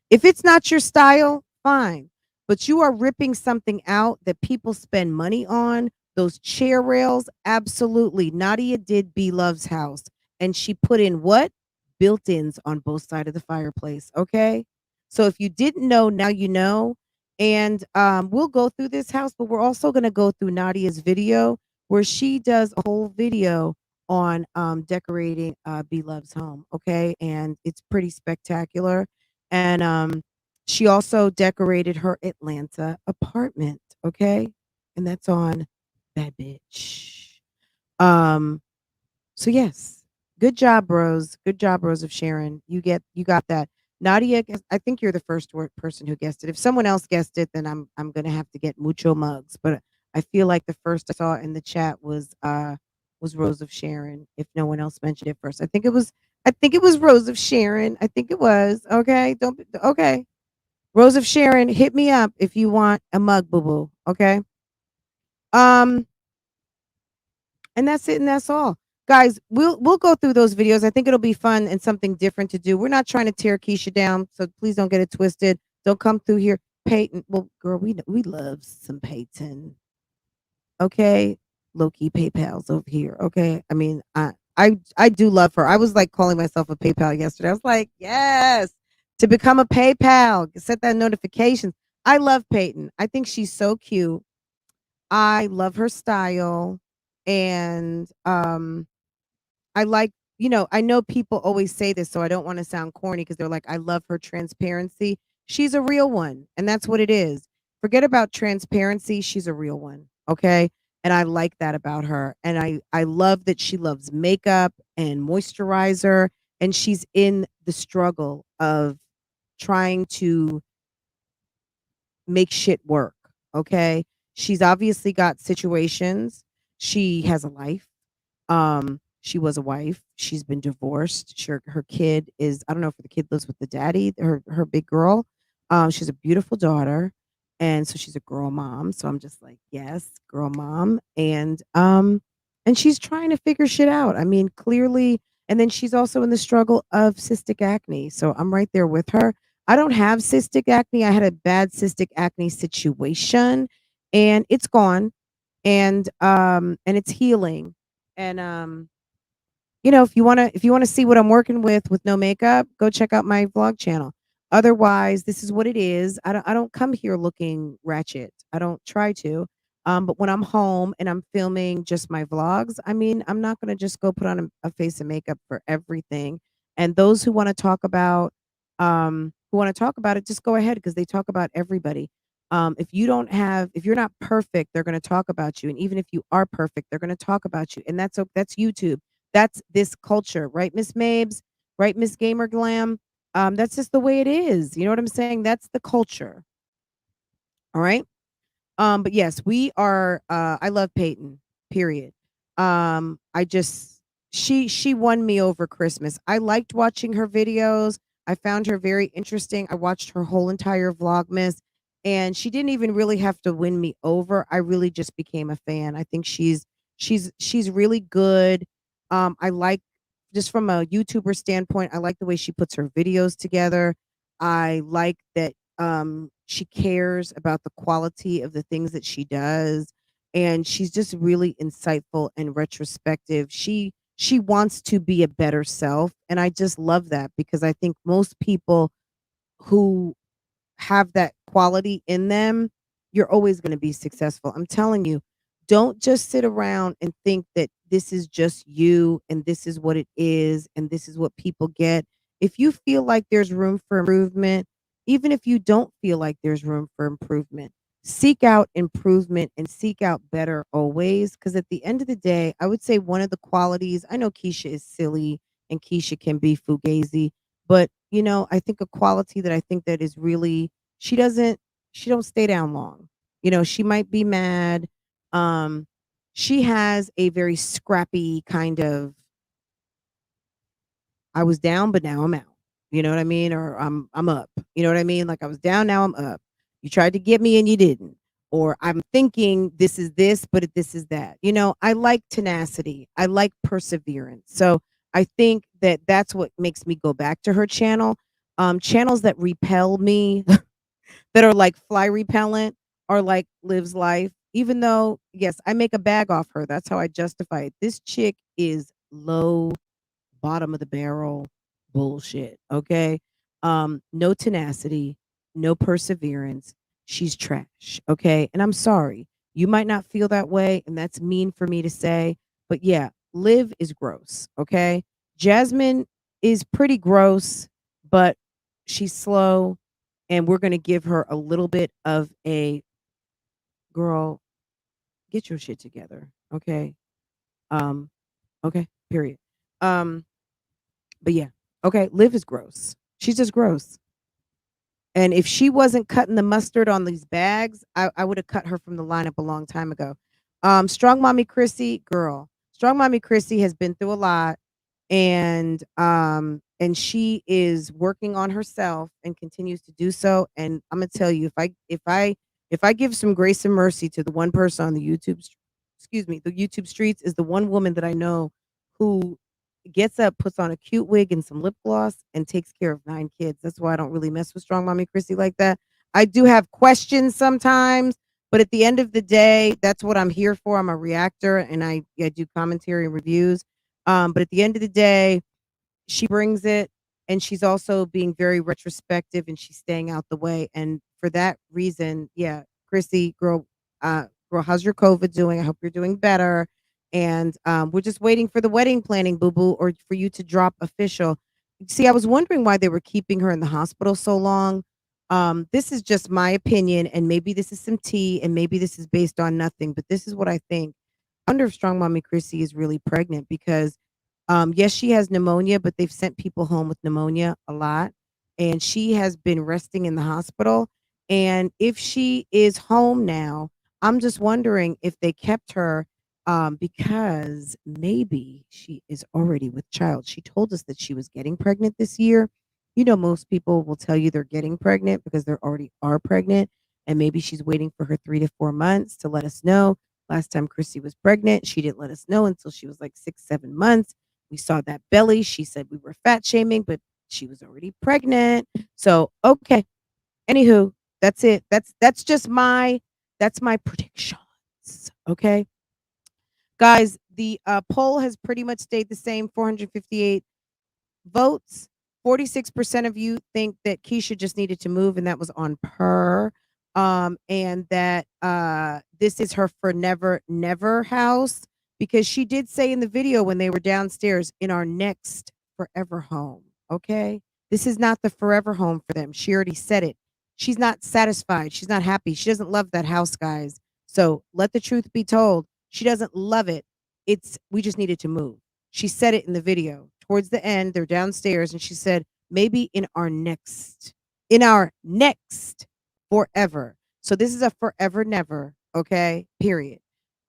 If it's not your style, fine. But you are ripping something out that people spend money on. Those chair rails, absolutely. Nadia did B Love's house. And she put in what? Built-ins on both sides of the fireplace. Okay. So if you didn't know, now you know. And we'll go through this house, but we're also going to go through Nadia's video where she does a whole video on decorating B Love's home. Okay. And it's pretty spectacular. And she also decorated her Atlanta apartment, okay? And that's on Bad Bitch. Um, so yes, good job, bros. Good job, Rose of Sharon. You got that. Nadia, I think you're the first person who guessed it. If someone else guessed it, then I'm gonna have to get mucho mugs. But I feel like the first I saw in the chat was Rose of Sharon. If no one else mentioned it first, I think it was Rose of Sharon. I think it was okay. Okay. Rose of Sharon, hit me up if you want a mug, boo boo. Okay. Um, and that's it, and that's all. Guys, we'll go through those videos. I think it'll be fun and something different to do. We're not trying to tear Keisha down, so please don't get it twisted. Don't come through here. Peyton, well, girl, we love some Peyton. Okay. Low key PayPal's over here. Okay. I mean, I do love her. I was like calling myself a PayPal yesterday. I was like, yes, to become a PayPal, set that notification. I love Peyton. I think she's so cute. I love her style. And I like, I know people always say this, so I don't want to sound corny because they're like, I love her transparency. She's a real one, and that's what it is. Forget about transparency. She's a real one. Okay. And I like that about her. And I love that she loves makeup and moisturizer. And she's in the struggle of trying to make shit work. Okay. She's obviously got situations. She has a life. She was a wife. She's been divorced. Her kid is, I don't know if the kid lives with the daddy, her big girl. She's a beautiful daughter. And so she's a girl mom. So I'm just like, yes, girl mom. And she's trying to figure shit out. I mean, clearly, and then she's also in the struggle of cystic acne. So I'm right there with her. I don't have cystic acne. I had a bad cystic acne situation and it's gone and it's healing. And if you want to see what I'm working with no makeup, go check out my vlog channel. Otherwise, this is what it is. I don't come here looking ratchet. I don't try to. But when I'm home and I'm filming just my vlogs, I mean, I'm not going to just go put on a face of makeup for everything. And those who want to talk about it, just go ahead because they talk about everybody. If you're not perfect, they're going to talk about you. And even if you are perfect, they're going to talk about you. And that's YouTube. That's this culture, right, Miss Mabes? Right, Miss Gamer Glam? That's just the way it is. You know what I'm saying? That's the culture. All right. But yes, we are I love Peyton, period. I just she won me over Christmas. I liked watching her videos. I found her very interesting. I watched her whole entire Vlogmas and she didn't even really have to win me over. I really just became a fan. I think she's really good. I like just from a YouTuber standpoint, I like the way she puts her videos together. I like that she cares about the quality of the things that she does and she's just really insightful and retrospective. She wants to be a better self and I just love that because I think most people who have that quality in them, you're always going to be successful. I'm telling you, don't just sit around and think that this is just you and this is what it is and this is what people get. If you feel like there's room for improvement, even if you don't feel like there's room for improvement, seek out improvement and seek out better always. Because at the end of the day, I would say one of the qualities, I know Keisha is silly and Keisha can be fugazi, but I think a quality that I think that is really she doesn't she don't stay down long. She might be mad. Um, she has a very scrappy kind of I was down, but now I'm out. You know what I mean? Or I'm up. You know what I mean? Like I was down, now I'm up. You tried to get me and you didn't. Or I'm thinking this is this, but this is that. I like tenacity. I like perseverance. So I think that that's what makes me go back to her channel. Channels that repel me that are like fly repellent are like Liv's Life. Even though, yes, I make a bag off her. That's how I justify it. This chick is low, bottom of the barrel bullshit. Okay. No tenacity, no perseverance. She's trash. Okay. And I'm sorry. You might not feel that way, and that's mean for me to say. But yeah, Liv is gross. Okay. Jasmine is pretty gross, but she's slow and we're going to give her a little bit of a girl, get your shit together. Okay. Um, okay, period. Um, but yeah, okay, Liv is gross. She's just gross. And if she wasn't cutting the mustard on these bags, I would have cut her from the lineup a long time ago. Strong Mommy Chrissy, girl. Strong Mommy Chrissy has been through a lot and she is working on herself and continues to do so. And I'm gonna tell you, if I give some grace and mercy to the one person on the excuse me, the YouTube streets is the one woman that I know who gets up, puts on a cute wig and some lip gloss, and takes care of 9 kids. That's why I don't really mess with Strong Mommy Chrissy like that. I do have questions sometimes, but at the end of the day, that's what I'm here for. I'm a reactor and I do commentary and reviews. But at the end of the day, she brings it and she's also being very retrospective and she's staying out the way. And for that reason, yeah, Chrissy, girl, how's your COVID doing? I hope you're doing better. And we're just waiting for the wedding planning, boo boo, or for you to drop official. See, I was wondering why they were keeping her in the hospital so long. This is just my opinion, and maybe this is some tea, and maybe this is based on nothing, but this is what I think. I wonder if Strong Mommy Chrissy is really pregnant because yes, she has pneumonia, but they've sent people home with pneumonia a lot. And she has been resting in the hospital. And if she is home now, I'm just wondering if they kept her because maybe she is already with child. She told us that she was getting pregnant this year. Most people will tell you they're getting pregnant because they already are pregnant. And maybe she's waiting for her 3 to 4 months to let us know. Last time Chrissy was pregnant, she didn't let us know until she was like 6, 7 months. We saw that belly. She said we were fat shaming, but she was already pregnant. So okay. Anywho, that's it. That's my predictions. Okay. Guys, the poll has pretty much stayed the same, 458 votes. 46% of you think that Keisha just needed to move, and that was on per. and that this is her forever never house, because she did say in the video when they were downstairs, in our next forever home. Okay, this is not the forever home for them. She already said it. She's not satisfied. She's not happy. She doesn't love that house, guys. So let the truth be told. She doesn't love it. We just needed to move. She said it in the video. Towards the end, they're downstairs, and she said, maybe in our next forever. So this is a forever never, okay? Period.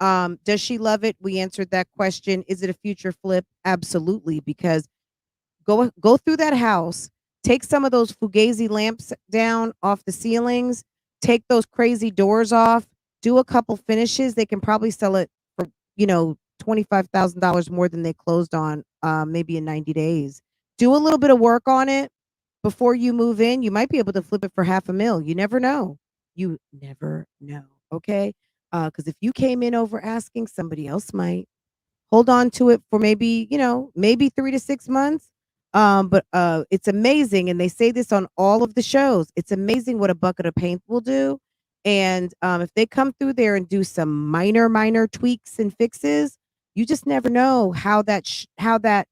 Does she love it? We answered that question. Is it a future flip? Absolutely, because go through that house, take some of those fugazi lamps down off the ceilings, take those crazy doors off, do a couple finishes. They can probably sell it for, $25,000 more than they closed on, maybe in 90 days. Do a little bit of work on it before you move in. You might be able to flip it for $500,000. You never know. You never know. Okay. Because if you came in over asking, somebody else might hold on to it for maybe 3 to 6 months. But it's amazing. And they say this on all of the shows. It's amazing what a bucket of paint will do. And if they come through there and do some minor tweaks and fixes, you just never know how that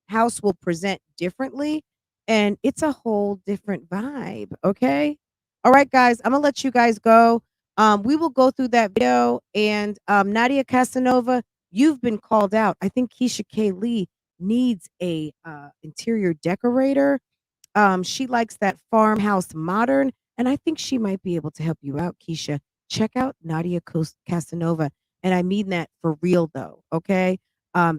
house will present differently. And it's a whole different vibe. Okay. All right, guys, I'm gonna let you guys go. We will go through that video. And Nadia Casanova, you've been called out. I think Keesha Kaylee needs a interior decorator. She likes that farmhouse modern, and I think she might be able to help you out, Keisha. Check out Nadia Casanova, and I mean that for real though, okay?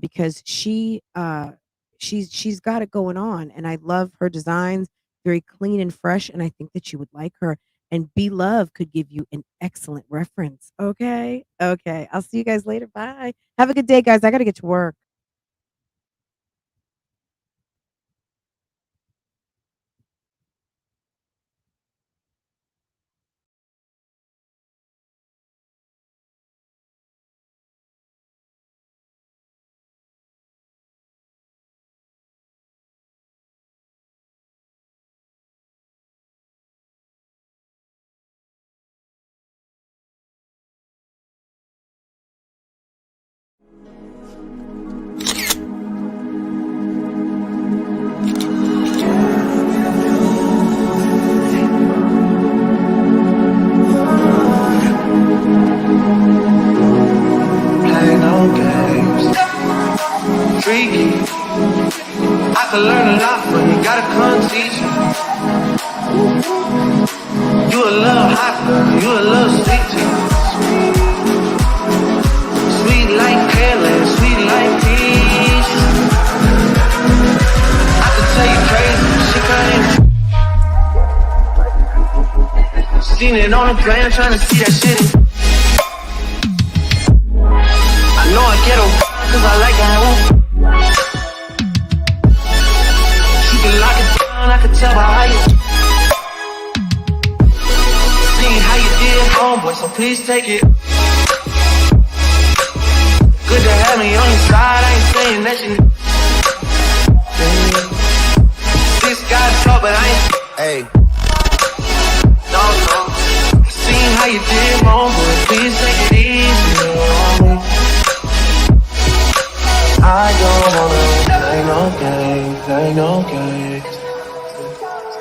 Because she's got it going on, and I love her designs, very clean and fresh, and I think that you would like her. And Be Love could give you an excellent reference. Okay. Okay. I'll see you guys later. Bye. Have a good day, guys. I got to get to work. Play no games. Freaky. I could learn a lot from you. Gotta come teach me. You a little hot, you a little sweet too. Sweet like Kaylee, sweet like Keesha. I could tell you crazy, she couldn't. Seen it on the plane, trying to see that shit. I know I get her, cause I like her. She can lock it down, I can tell by how you. Seen how you did, homeboy, so please take it. Good to have me on your side, I ain't saying that you. This guy talk, but I ain't. Hey. No. Seen how you did, homeboy, please take it easy on me. I don't wanna play no games, play no games.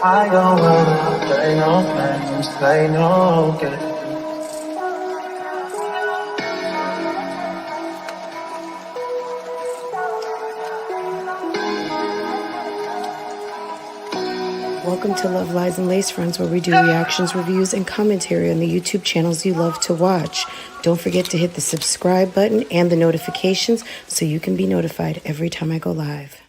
I don't wanna play no games, play no games. Welcome to Love, Lies, and Lace Fronts, where we do reactions, reviews, and commentary on the YouTube channels you love to watch. Don't forget to hit the subscribe button and the notifications so you can be notified every time I go live.